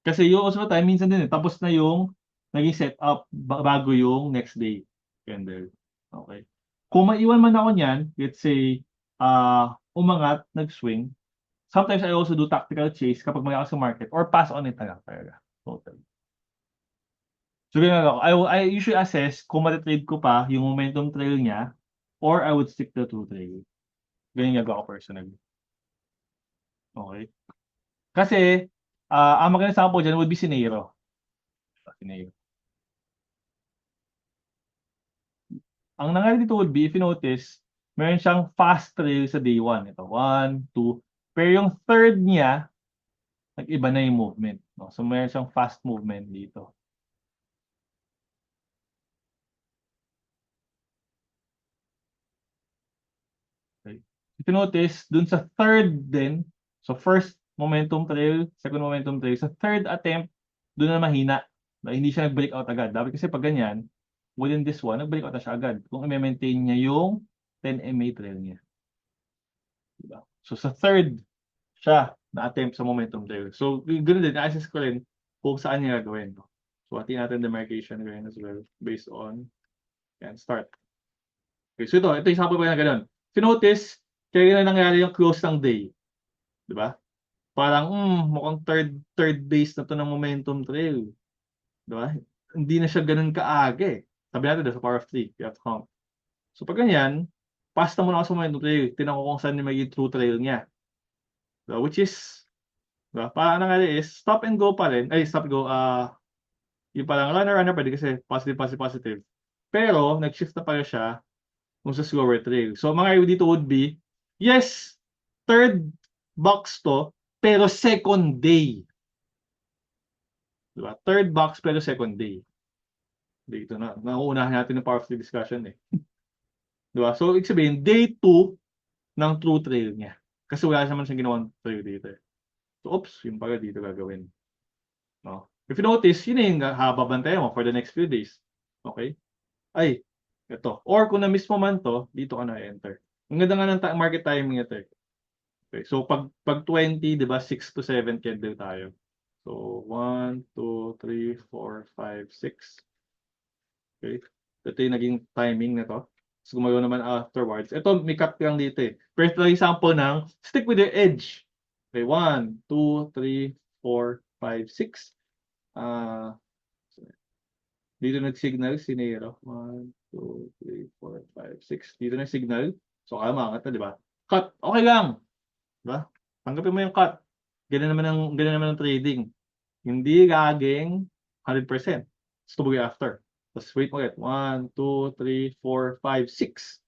Kasi yung also time, minsan din tapos na yung naging setup bago yung next day candle. Okay. Kung maiwan man ako niyan, let's say, umangat, nag-swing, sometimes I also do tactical chase kapag may ako sa market or pass on it na lang talaga. Totally. So, ganyan ako. I usually assess kung matitrade ko pa yung momentum trail niya or I would stick to the true trail. Ganyan gagawa ko personally. Okay? Kasi, ang magandang sample dyan would be si Neiro. Si Neiro. Ang nangyari dito would be, if you notice, meron siyang fast trail sa day 1. Ito, 1, 2. Pero yung third niya, nag-iba na yung movement. No? So, meron siyang fast movement dito. Okay. If you notice, dun sa third din, so first momentum trail, second momentum trail, sa third attempt, dun na mahina. Hindi siya nag-break out agad. Dapat kasi pag ganyan, within this one, nagbalik out na siya agad. Kung i-maintain niya yung 10 MA trail niya. Diba? So sa third, siya na-attempt sa momentum trail. So ganoon din, na-assess ko rin kung saan niya gagawin. No? So atin natin demarcation rin as well based on and start. Okay, so ito yung sample ko na gano'n. If you notice, kaya na nangyari yung close ng day. Di ba? Parang, mukhang third base na to ng momentum trail. Di ba? Hindi na siya ganun kaaga eh. Sabi natin, sa power of 3, you have to count. So pag ganyan, pass na muna ako sa momentum trail. Tinan ko kung saan yung magiging true trail niya. Diba? Which is, diba? Parang nangyari is, stop and go pa rin. Ay, stop and go, yung parang runner pa din kasi positive. Pero, nag-shift na pala siya kung sa slower trail. So, mga idea dito would be, yes, third box to, pero second day. Diba? Third box, pero second day. Dito na. Nauunahan natin ng power of the discussion eh. Diba? So, ibig sabihin, day 2 ng true trail niya. Kasi wala naman siyang ginawang trail dito eh. So, oops, yung pala dito gagawin. No? If you notice, yun yung hababantayan mo for the next few days. Okay? Ay, ito. Or kung na-miss mo man to, dito ka na-enter. Ang ganda nga ng market timing ito eh. Okay, so pag 20, 'di ba, 6 to 7 candle tayo. So 1 2 3 4 5 6. Okay. Ito yung naging timing nito. So gumagawa naman afterwards. Ito may cut lang dito eh. Pero ito yung sample ng stick with your edge. Okay, 1 2 3 4 5 6. Dito nag-signal si Nero. 1 2 3 4 5 6. Dito nag-signal. So kaya maangat na, 'di ba? Cut. Okay lang. Diba? Tanggapin mo yung cut. Ganun naman ang trading. Hindi laging 100%. Let's tubugi after. Tapos wait mo ulit. 1, 2, 3, 4, 5, 6.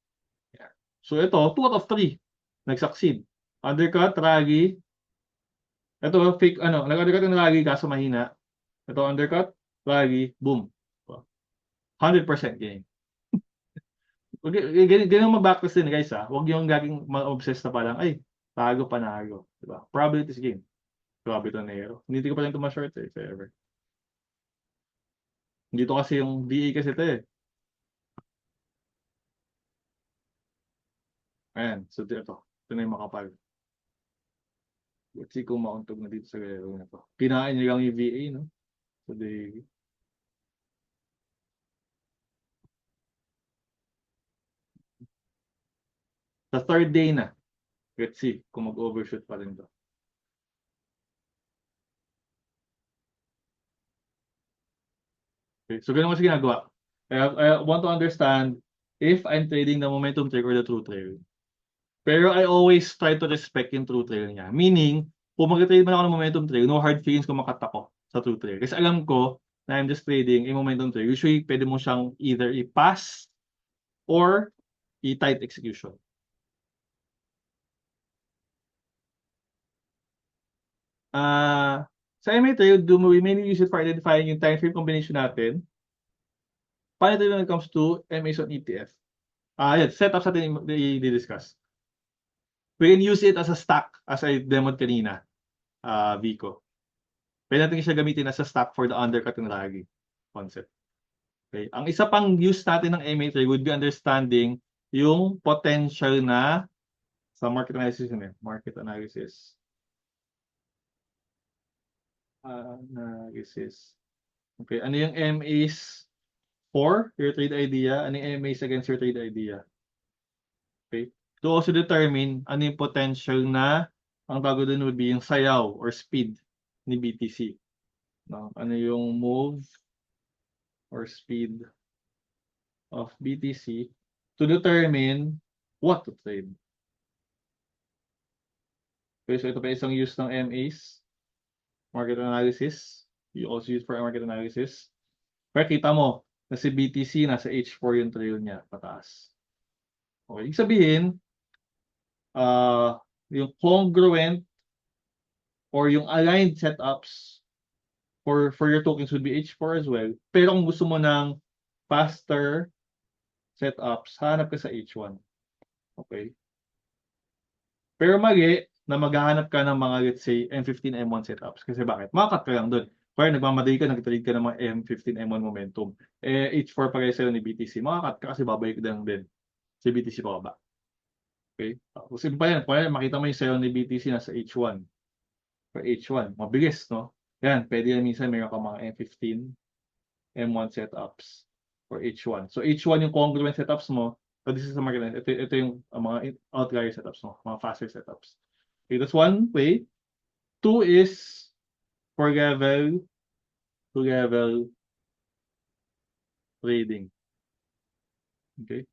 Yeah. So ito, 2 out of 3. Nag-succeed. Undercut, rally. Ito, fake, nag-undercut yung rally kaso mahina. Ito, undercut, rally, boom. 100% gain. Ganyan mag-backtest din guys ha. Huwag yung gaging ma-obsess na parang, ay, tago panalo. Diba? Probability is game. Grabe ito Nero. Hindi ko pa rin ito ma-short eh, if ever. Dito kasi yung DA kasi ito eh. Ayan, so ito. Ito na yung makapal. Let's see kung mauntog na dito sa galero na to. Kinain niya lang yung VA, no? So they... Sa third day na. Let's see kung mag-overshoot pa rin to. Okay, so ganun kasi ginagawa. I want to understand if I'm trading the momentum trail or the true trail. Pero I always try to respect yung true trail niya. Meaning, kung mag-trade man ako ng momentum trail, no hard feelings kung makat ako sa true trail. Kasi alam ko na I'm just trading a momentum trail. Usually, pwede mo siyang either i-pass or i-tight execution. Sa MA trail, we mainly use it for identifying yung time frame combination natin. Paano ito when it comes to MAs on ETF? Yan, setups natin i-discuss. We can use it as a stack, as I demoed kanina, Vico. Pwede natin siya gamitin as a stack for the undercut and rally concept. Okay. Ang isa pang use natin ng MA trade would be understanding yung potential na sa market analysis yun eh. Market analysis. Okay, ano yung MAs for your trade idea? Ano yung MAs against your trade idea? Okay. To also determine ano yung potential na ang tawag doon would be yung sayaw or speed ni BTC. No? Ano yung move or speed of BTC to determine what to trade. Okay, so ito pa isang use ng MAs, market analysis. You also use for market analysis. Pero kita mo na si BTC nasa H4 yung trail niya pataas. Okay, ibig sabihin, yung congruent or yung aligned setups for your tokens would be H4 as well. Pero kung gusto mo ng faster setups, hanap ka sa H1. Okay? Pero mali na maghahanap ka ng mga, let's say, M15, M1 setups. Kasi bakit? Makakat ka lang doon. Kaya nagmamadali ka, nag-trade ka ng mga M15, M1 momentum. H4 pa kayo sa'yo ni BTC. Makakat ka kasi babalik lang din. Si BTC pa ba? Okay? Kasi pa yan, makita mo yung sa'yo ni BTC nasa H1. For H1, mabilis, no? Yan, pwede yan minsan meron ka mga M15, M1 setups for H1. So H1 yung congruent setups mo. So this is the market. Ito yung mga outlier setups mo, mga faster setups. Okay, that's one way. Two is for level to level trading. Okay?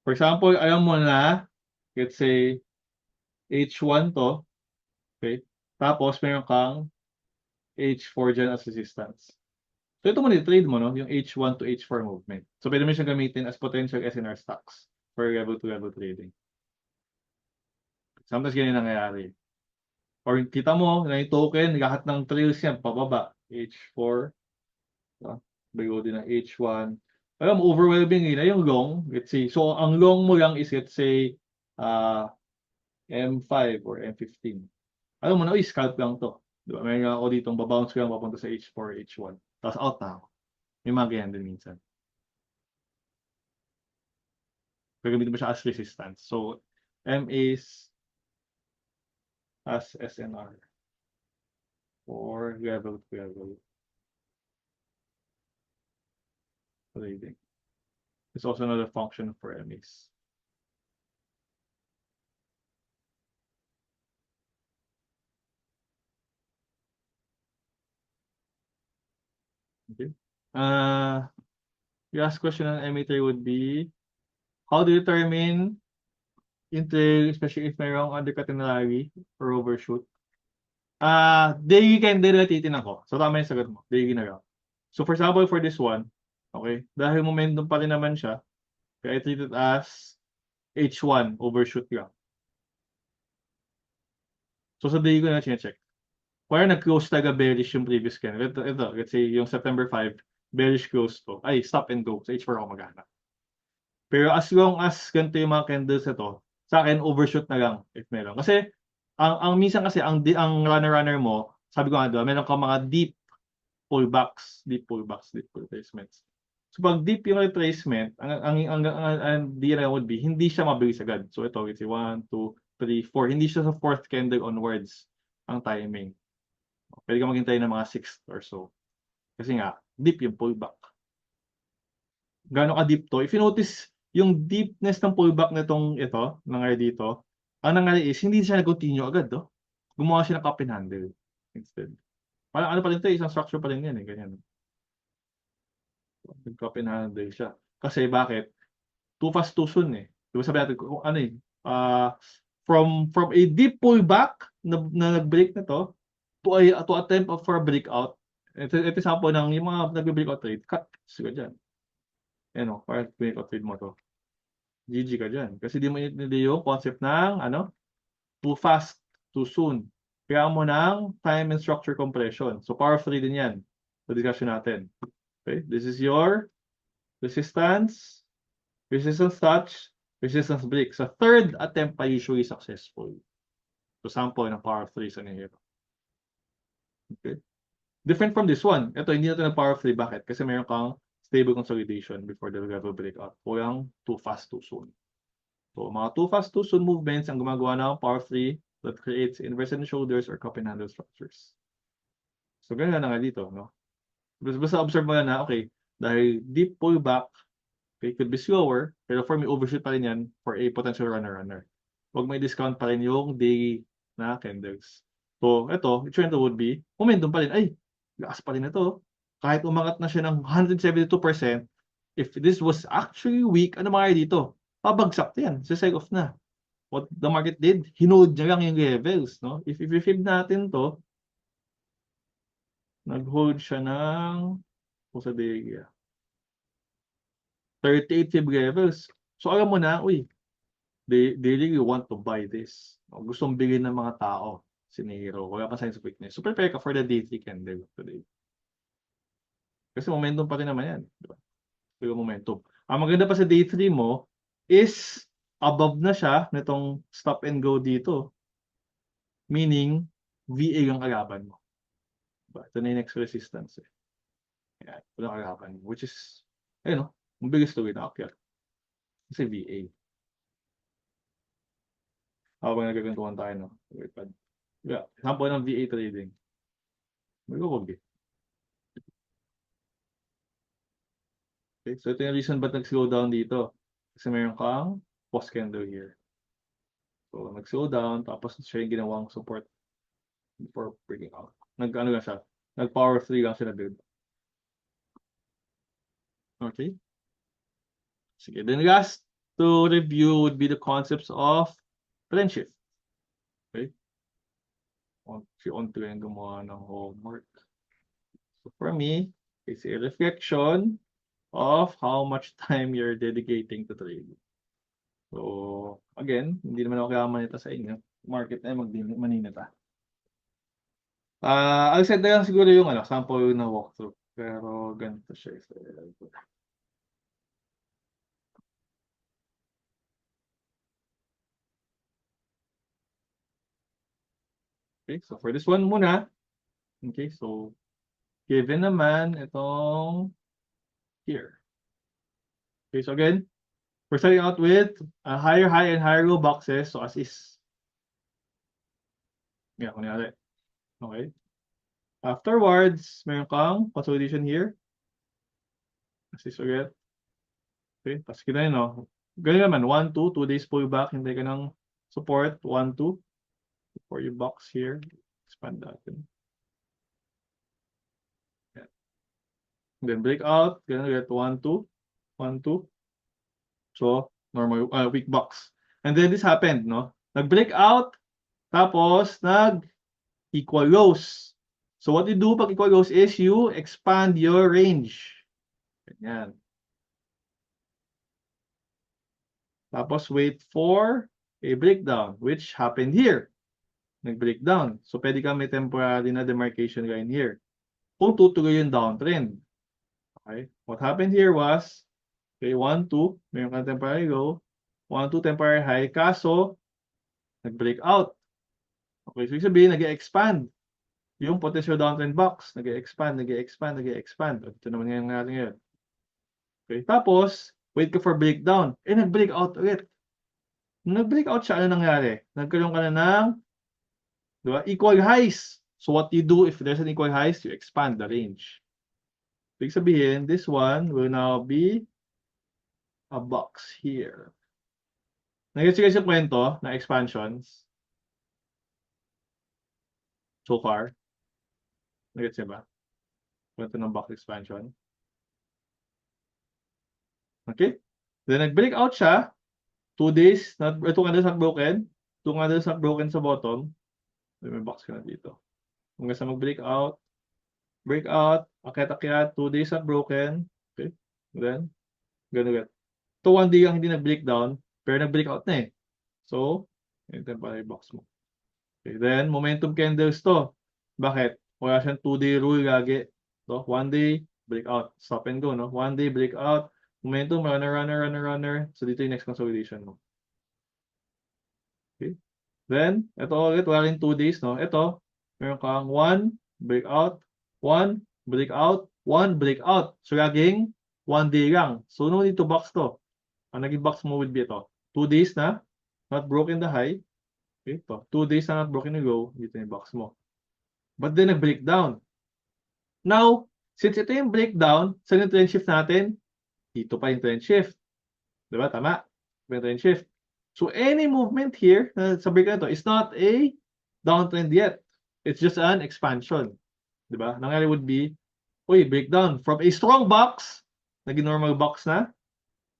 For example, alam mo na, let's say, H1 to, okay? Tapos, meron kang H4 dyan as resistance. So, ito mo trade mo, no? Yung H1 to H4 movement. So, pwede mo siyang gamitin as potential SNR stocks for level to level trading. Sometimes ganyan nangyayari. Or kita mo na yung token, lahat ng trails yan, pababa. H4, bago din ng H1. Alam mo, overwhelming na yung long, let's say. So, ang long mo lang is, let's say, M5 or M15. Alam mo na, scalp lang to. Diba? May nga ako dito, babounce ko lang papunta sa H4, H1. Tapos out na ako. May mga ganyan din minsan. Gagamitin mo siya as resistance. So, M is as SNR or level to level trading. It's also another function for MAs. Okay. The last question on MA3 would be, how do you determine Intel, especially if mayroong undercut in rally or overshoot? Daily candle na titinan ko. So, tama yung sagot mo. Daily na lang. So, for example, for this one, okay, dahil momentum pa rin naman siya, kaya I treat it as H1, overshoot lang. So, sa daily ko na check. Kaya nag-close talaga bearish yung previous candle. Ito, let's say, yung September 5, bearish close to. Ay, stop and go. Sa H4 ako maghanap. Pero as long as ganito yung mga candles ito, sa akin, overshoot na lang if meron. Kasi, ang minsan kasi, ang runner-runner mo, sabi ko nga doon, meron ka mga deep pullbacks, deep retracements. So, pag deep yung retracement, ang DNI would be, hindi siya mabilis agad. So, ito, let's say 1, 2, 3, 4. Hindi siya sa fourth candle onwards ang timing. Pwede ka maghintay ng mga 6th or so. Kasi nga, deep yung pullback. Gano'n ka-deep to? If you notice, yung deepness ng pullback nitong ito, nangyari dito, ang nangyari is, hindi siya nag-continue agad, no? Gumawa siya ng cup and handle instead. Parang ano pa rin ito, isang structure pa rin yan, ganyan. Nag-cup and handle siya. Kasi bakit? Too fast, too soon, eh. Diba sabi natin, ano eh, from a deep pullback na nag-break na to attempt for a breakout. Ito sample ng yung mga nagbe-breakout trade, cut ka dyan. Ano, parang breakout trade mo to. GG ka dyan. Kasi di mo hindi yung concept ng too fast, too soon. Kaya mo ng time and structure compression. So power of 3 din yan. So discussion natin. Okay, this is your resistance touch, resistance break. Sa third attempt pa usually successful. So sample ng power of 3 sa Nihiro. Okay. Different from this one. Ito, hindi natin ng power of 3. Bakit? Kasi meron kang stable consolidation before the level breakout. O yung too fast, too soon. So, mga too fast, too soon movements ang gumagawa ng power of 3 that creates inverse and shoulders or cup and handle structures. So, ganyan na nga dito, no? Basta observe mo na, okay, dahil deep pullback, okay, could be slower, pero for me, overshoot pa rin yan for a potential runner-runner. Huwag may discount pa rin yung daily na candles. So, ito, trend would be, momentum pa rin. Ay, lakas pa rin ito. Kahit umangat na siya ng 172%, if this was actually weak, ano mangyari dito? Pabagsak yan. Sell off na. What the market did, hinold niya lang yung levels. No? If i-fib natin to, nag-hold siya ng sa daily. 38 fib levels. So, alam mo na, uy, they really want to buy this. Gustong bilhin ng mga tao si Nero. Wala pa signs of weakness. So, prepare ka for the day 3 candle today. Kasi momentum pa rin naman yan. Diba? So, momentum. Ang maganda pa sa day 3 mo is above na siya nitong stop and go dito. Meaning, VA ang kalaban mo. Ito na yung next resistance eh. Ayan, ito na kagapan. Which is, ayun, no? Ang biggest to win aakyat. Kasi VA. Habang nagkagantuhan tayo, no? Wait, pad. Yeah, example ng VA trading. May gugog eh. Okay, so ito yung reason ba't nag-slow down dito. Kasi mayroon kang post candle here. So, nag-slow down, tapos siya yung ginawang support before breaking out. Nag-ano lang siya. Nag-power 3 lang siya na build. Okay? Sige. Then last to review would be the concepts of trend shift. Okay? Si Onto yung gumawa ng homework. So for me, it's a reflection of how much time you're dedicating to trading. So, again, hindi naman ako kaya manita sa inyo. Market na maninita. I'll set na lang siguro yung sample na walkthrough. Pero ganito siya. Okay, so for this one muna. Okay, so given naman itong here. Okay, so again, we're starting out with a higher high and higher low boxes. So as is. Yeah, kunyari. Okay. Afterwards, meron kang consolidation here. As is ulit. Okay, tapos kita yun, no? Ganyan naman, 1, 2, 2 days pullback, hindi ka ng support, 1, 2. For your box here, expand natin. Yeah. Then breakout, ganun ulit, 1, 2, 1, 2. So, normal, weak box. And then this happened, no? Nag-breakout, tapos nag-equal lows. So what you do pag equal lows is you expand your range. Ganyan. Tapos wait for a breakdown, which happened here. Nag-breakdown. So pwede ka may temporary na demarcation line here. Kung tutuloy yung downtrend. Okay? What happened here was, okay, 1, 2, mayroon kang temporary low, 1, 2, temporary high, kaso, nag-breakout. Okay, so ibig sabihin, nag-expand. Yung potential downtrend box, nag-expand, nag-expand, nag-expand. Ito naman ngayon natin ngayon. Okay, tapos, wait ka for breakdown. Nag-breakout ulit. Nag-breakout siya, ano nangyari? Nagkaroon ka na ng, diba, equal highs. So what you do if there's an equal highs, you expand the range. Ibig sabihin, this one will now be a box here. Nag-gets guys yung kwento na expansions? So far? Nag-gets ba? Kwento ng box expansion. Okay? Then nag-breakout siya. 2 days, ito candles not broken. 2 candles not broken sa bottom. May box ka na dito. Hanggang sa mag-breakout. Breakout, akyat-akyat, 2 days not broken. Okay? Then, ganun. Ito 1 day ang hindi nag-breakdown, pero nag-breakout na eh. So, ito yung para box mo. Okay, then, momentum candles to. Bakit? Wala siyang 2-day rule lagi. So, 1 day, breakout. Stop and go, no? 1 day, breakout. Momentum, runner. So, dito yung next consolidation mo. Okay. Then, ito ulit, wala rin 2 days, no? Ito, meron kang 1, breakout, 1, breakout, 1, breakout. So, laging 1 day lang. So, no need to box to. Ang naging box mo would be ito. 2 days na, not broken the high. Okay, ito. 2 days na not broken the low. Dito yung box mo. But then, nag-breakdown. Now, since ito yung breakdown, saan yung trend shift natin? Dito pa yung trend shift. Diba? Tama. Yung trend shift. So, any movement here, sa break na ito, is not a downtrend yet. It's just an expansion. Diba? Nangyari would be, breakdown. From a strong box, naging normal box na.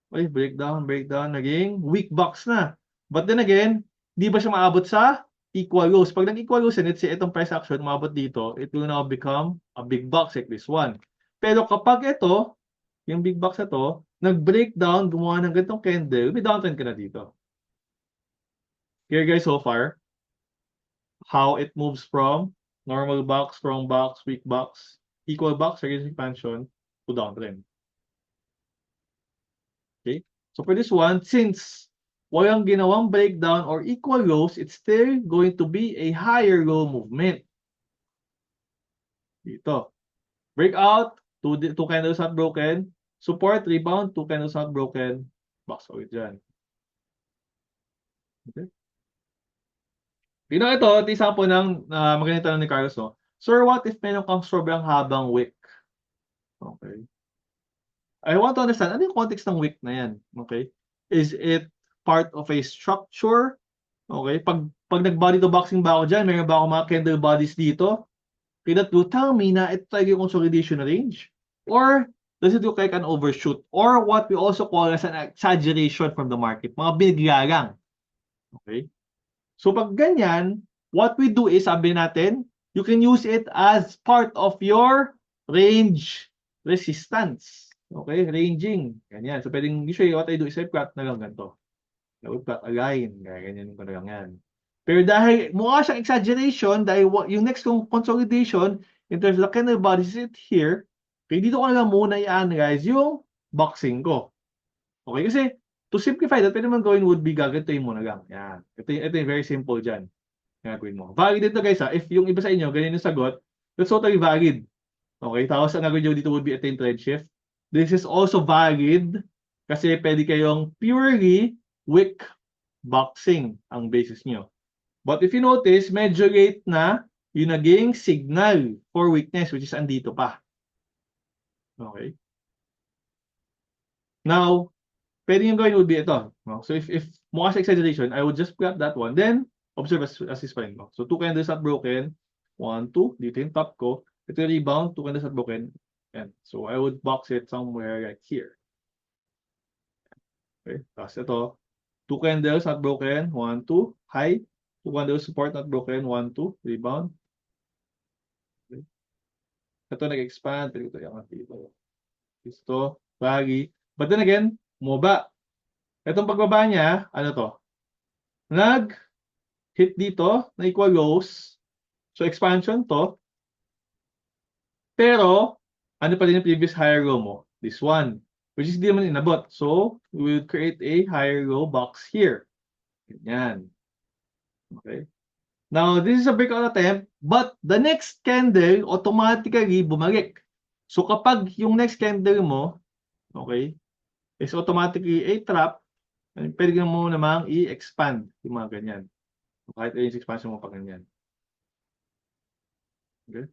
Breakdown, naging weak box na. But then again, di ba siya maabot sa equal lows? Pag nag-equal lows, and let's say itong price action, maabot dito, it will now become a big box like this one. Pero kapag ito, yung big box na to, nag-breakdown, gumawa ng ganitong candle, may downtrend ka na dito. Here guys, so far, how it moves from normal box, strong box, weak box, equal box, against expansion, to downtrend. Okay? So for this one, since walang ginawang breakdown or equal lows, it's still going to be a higher low movement. Dito. Breakout, two candles not broken. Support, rebound, two candles not broken. Box ulit dyan. Okay. Ito example ng magandang tanong ni Carlos, no? Sir, what if meron kang sobrang habang wick? Okay. I want to understand, ano yung context ng wick na yan? Okay. Is it part of a structure? Okay. Pag nag-body to boxing ba ako dyan, meron ba ako mga candle bodies dito? Okay, that will tell me na ito talaga yung consolidation range. Or does it look like an overshoot? Or what we also call as an exaggeration from the market. Mga binigla lang. Okay. So pag ganyan, what we do is, sabi natin, you can use it as part of your range resistance. Okay, ranging. Ganyan. So pwedeng, usually what I do is I plot na lang ganito. I will plot a line. Ganyan ko na lang yan. Pero dahil mukha siyang exaggeration, dahil yung next kong consolidation, in terms of the candle bodies is here, kaya dito ko na lang muna i-analyze yung boxing ko. Okay, kasi to simplify that, pwede man gawin would be gagantuin mo na lang. Yan. Ito yung very simple dyan. Gagawin mo. Valid dito guys ha. If yung iba sa inyo, ganyan yung sagot, that's totally valid. Okay, tapos ang gagawin nyo dito would be ito yung trend shift. This is also valid kasi pwede kayong purely wick boxing ang basis nyo. But if you notice, medyo late na yung naging signal for weakness, which is andito pa. Okay. Now, pwede yung gawin would be ito. No? So if mukha sa exaggeration, I would just plot that one. Then, observe as is fine. No? So two candles not broken. 1, 2. Dito yung top ko. Ito yung rebound. Two candles not broken. And so I would box it somewhere right here. Okay. Tapos ito. Two candles not broken. 1, 2. High. Two candles support not broken. 1, 2. Rebound. Okay. Ito nag-expand. Ito yung dito. Ito. Baggy. But then again, bumaba. Itong pagbaba niya, ano to? Nag-hit dito na equal lows. So expansion to. Pero, ano pa din yung previous higher low mo? This one. Which is di naman inabot. So, we will create a higher low box here. Ganyan. Okay. Now, this is a breakout attempt, but the next candle automatically bumalik. So, kapag yung next candle mo, okay, is automatically a trap, pwede mo namang i-expand yung mga ganyan. Kahit yung expansion mo pa ganyan. Okay?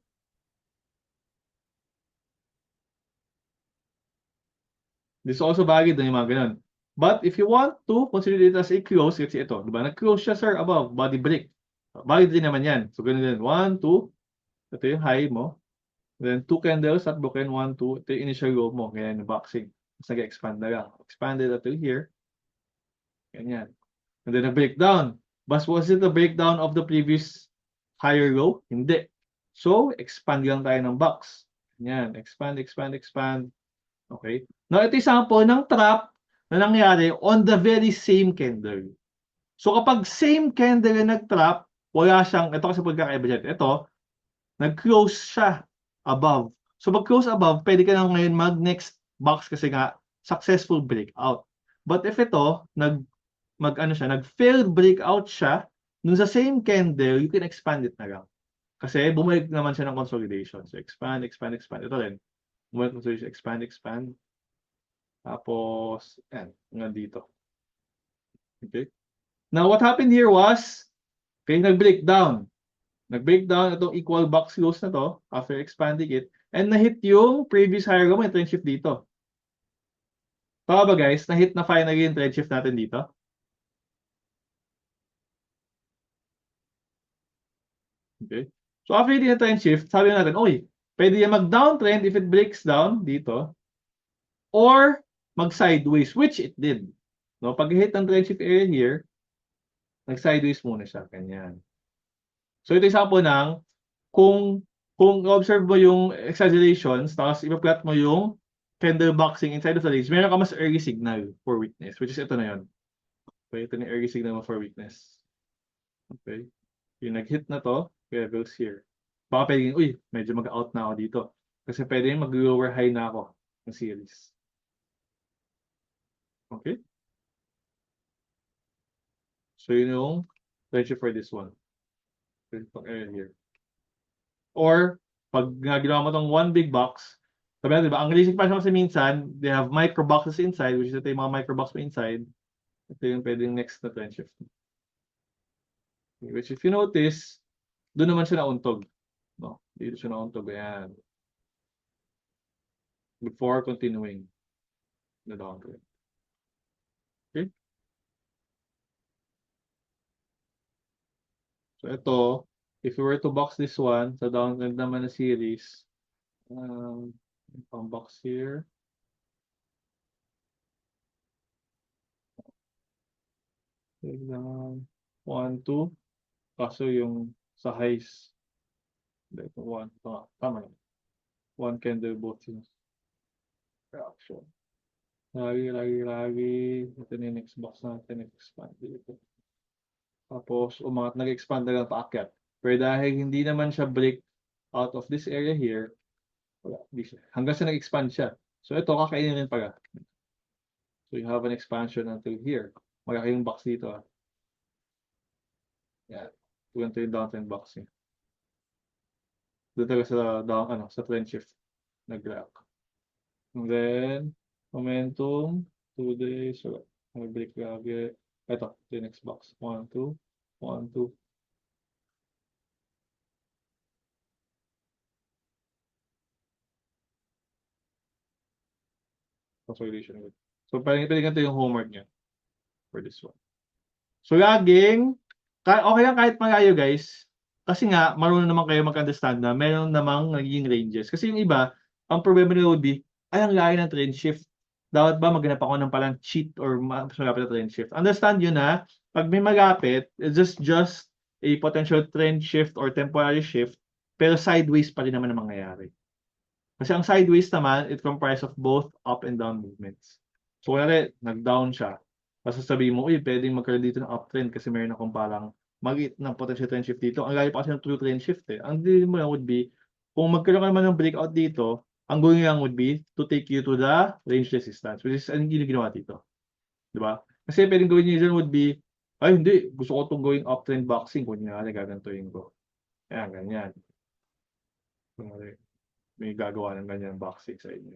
This is also valid na yung mga ganun. But if you want to consider it as a close, kasi ito, diba? Nag-close siya, sir, above, body break. Valid din naman yan. So, ganun din. 1, 2. Ito yung high mo. Then, 2 candles at broken. 1, 2. Ito yung initial low mo. Ganyan yung boxing. Tapos nag-expand na lang. Expanded until here. Ganyan. And then, a breakdown. But was it the breakdown of the previous higher low? Hindi. So, expand lang tayo ng box. Ganyan. Expand, expand, expand. Okay. Now, ito yung sample ng trap na nangyari on the very same candle. So, kapag same candle na nag-trap, wala siyang, ito kasi pagkakaiba dyan. Ito, nag-close siya above. So, pag-close above, pwede ka na ngayon mag-next box kasi nga, successful breakout. But if ito, nag-failed breakout siya, dun sa same candle, you can expand it na lang. Kasi bumalik naman siya ng consolidation. So, expand, expand, expand. Ito rin. Bumalik consolidation, expand, expand. Tapos, yan, hanggang dito. Okay? Now, what happened here was, okay, nag-breakdown. Nag-breakdown itong equal box close na to after expanding it and na-hit yung previous higher low, may trend shift dito. Tama ba guys? Na-hit na finally yung trend shift natin dito. Okay? So, after yung trend shift, sabi natin, oy, pwede yan mag-downtrend if it breaks down dito or mag-sideways, which it did. No? Pag hit ng trend shift area here, nag-sideways muna siya. Ganyan. So, ito example ng kung observe mo yung exaggerations, tapos ipa-plot mo yung candle boxing inside of the range, meron ka mas early signal for weakness, which is ito na yun. Okay, ito na yung early signal mo for weakness. Okay. Yung nag-hit na to, levels here. Baka pwedeng, uy, medyo mag-out na ako dito. Kasi pwedeng mag-lower high na ako ng series. Okay? So, yun yung ratio for this one. Okay, here. Or, Pag ginawa mo tong one big box, sabi natin, diba, ang releasing function kasi minsan, they have micro boxes inside, which is ito yung mga micro box mo inside. Ito yung pwedeng next na trend shift. Which if you notice, doon naman siya nauntog. No? Dito siya nauntog. Ayan. Before continuing the downtrend. Okay? So ito, if we were to box this one, sa downtrend naman na series, pang box here. Tignan, 1, 2. Kaso yung sa highs, ito 1. Tama yun. 1 can do both things. Reaction. Lagi. Ito na yung next box natin. Expand dito. Tapos, umangat, nag-expand na lang paakyat. Pero dahil hindi naman siya break out of this area here, wala, hindi siya. Hanggang sa nag-expand siya. So, ito, kakainin rin pala. So, you have an expansion until here. Malaki yung box dito. Yan. Ito yung downtrend box niya. Doon talaga sa trend shift. Nag-rack. And then, momentum, 2 days, so, mag-break lagi. Ito yung next box. 1, 2, 1, 2. Consolidation. So, parang ganito yung homework niya for this one. So, laging, okay lang kahit malayo guys, kasi nga, marunong naman kayo mag-understand na meron namang nagiging ranges. Kasi yung iba, ang problema nila would be, ay, ang layo ng trend shift. Dapat ba maghanap ako ng palang cheat or mas malapit na trend shift? Understand yun na, pag may malapit, it's just a potential trend shift or temporary shift, pero sideways pa rin naman ang mangyayari. Kasi ang sideways naman, it comprises of both up and down movements. So, kunwari, nag-down siya. Tapos sasabihin mo, uy, pwedeng magkaroon dito ng uptrend kasi meron akong parang mag-hit ng potential trend shift dito. Ang layo pa kasi ng true trend shift eh. Ang din mo lang would be, kung magkaroon ka naman ng breakout dito, ang going lang would be to take you to the range resistance, which is ang hindi ginawa dito. Diba? Kasi pwedeng gawin niyo dyan would be, ay hindi, gusto ko itong going uptrend boxing. Kunyari, gagantuin ko. Ayan, ganyan. May gagawa ng ganyan boxing sa inyo.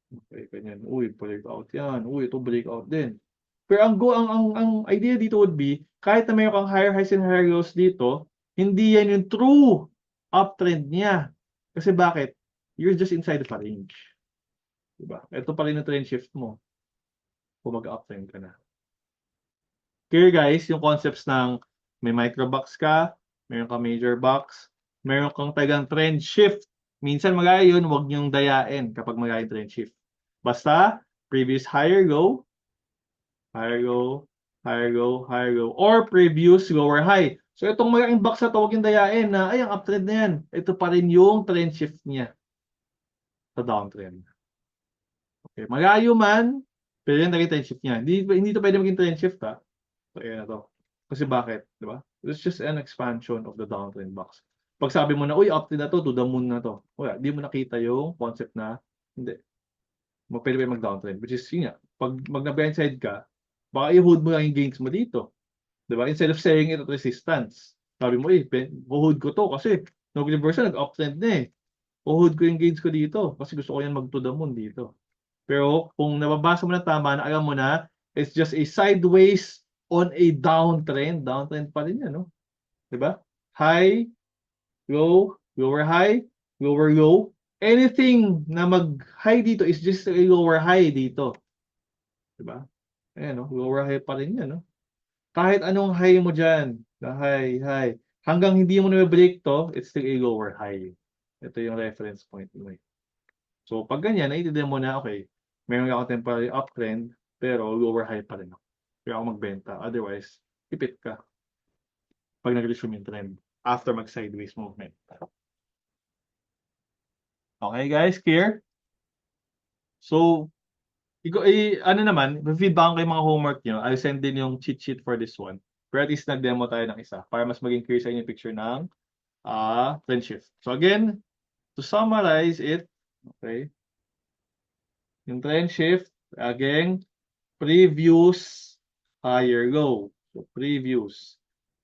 Okay, ganyan. Uy, breakout yan. Uy, ito breakout din. Pero ang idea dito would be, kahit na mayroon kang higher highs and higher lows dito, hindi yan yung true uptrend niya. Kasi bakit? You're just inside the range. Diba? Ito pa rin yung trend shift mo. Kung mag-uptrend ka na. Clear guys, yung concepts ng may micro box ka, mayroon kang major box, mayroon kang tagang trend shift. Minsan magaya yun, huwag niyong dayain kapag magaya yung trend shift. Basta, previous higher low, higher low, higher low, higher low, or previous lower high. So itong malaking box na to, huwag yung dayain na, ay, ang uptrend na yan. Ito pa rin yung trend shift niya sa downtrend. Okay, malayo man, pero yan naging trend shift niya. Hindi to pwede maging trend shift ha. So, ayan na to. Kasi bakit? Di ba? It's just an expansion of the downtrend box. Pag sabi mo na, uy, uptrend na to the moon na to. Wala, di mo nakita yung concept na, hindi. Pwede pa mag-downtrend. Which is, yun nga, pag mag-na-blind side ka, baka i-hold mo lang yung gains mo dito. Di ba? Instead of saying it at resistance. Sabi mo, hold ko to kasi nag-reversal, nag-uptrend na eh. Hold ko yung gains ko dito kasi gusto ko yan mag-to the moon dito. Pero kung nababasa mo na tama, na alam mo na, it's just a sideways on a downtrend. Downtrend pa rin yan, no? Diba? High, low, lower high, lower low. Anything na mag-high dito is just a lower high dito. Diba? Ayan, no? Lower high pa rin yan, no? Kahit anong high mo dyan, na high. Hanggang hindi mo na-break to, it's still a lower high. Ito yung reference point mo. So, pag ganyan, naiintindihan mo na, okay, meron ako temporary uptrend, pero lower high pa rin ako. Kaya ako magbenta. Otherwise, ipit ka pag nag-resume yung trend after mag-sideways movement. Okay, guys, clear? So, ano naman, feedback kayo mga homework nyo, I'll send din yung cheat sheet for this one. Pero at least nag-demo tayo ng isa para mas maging clear sa inyo yung picture ng trend shift. So again, to summarize it, okay, yung trend shift, again, previous higher low. So previous.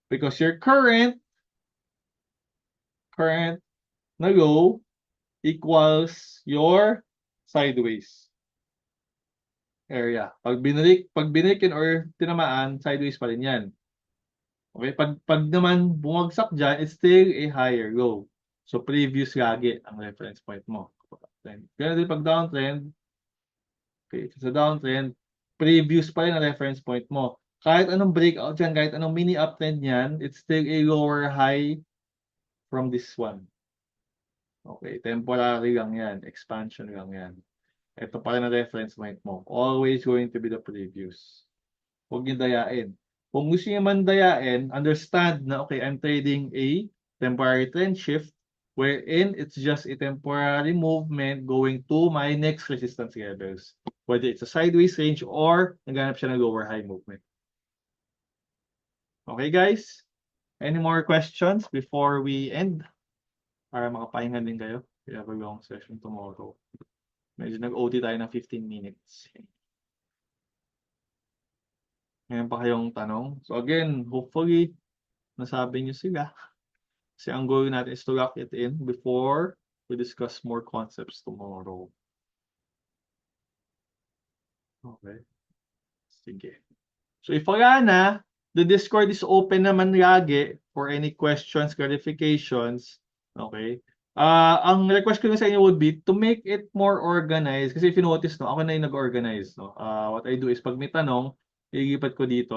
Because your current na row equals your sideways area. Pag binalik yun or tinamaan, sideways pa rin yan. Okay? Pag naman bumagsak dyan, it's still a higher row. So, previous lagi ang reference point mo. Ganun din pag downtrend, okay, sa downtrend, previous pa rin ang reference point mo. Kahit anong breakout dyan, kahit anong mini uptrend yan, it's still a lower high from this one. Okay, temporary lang yan, expansion lang yan. Ito pa rin ang reference point mo. Always going to be the previous. Huwag niyo dayain. Kung gusto niyo man dayain, understand na, okay, I'm trading a temporary trend shift wherein it's just a temporary movement going to my next resistance levels. Whether it's a sideways range or naghanap siya ng lower high movement. Okay, guys? Any more questions before we end? Para makapahinga din kayo. We have a long session tomorrow. Medyo nag-OT tayo ng 15 minutes. Ngayon pa kayong tanong. So again, hopefully, nasabi niyo sila. Kasi ang goal natin is to lock it in before we discuss more concepts tomorrow. Okay. Sige. So if wala na, the Discord is open naman lagi for any questions, clarifications. Okay. Ang request ko lang sa inyo would be to make it more organized. Kasi if you notice, no, ako na yung nag-organize. No? What I do is pag may tanong, ilipat ko dito.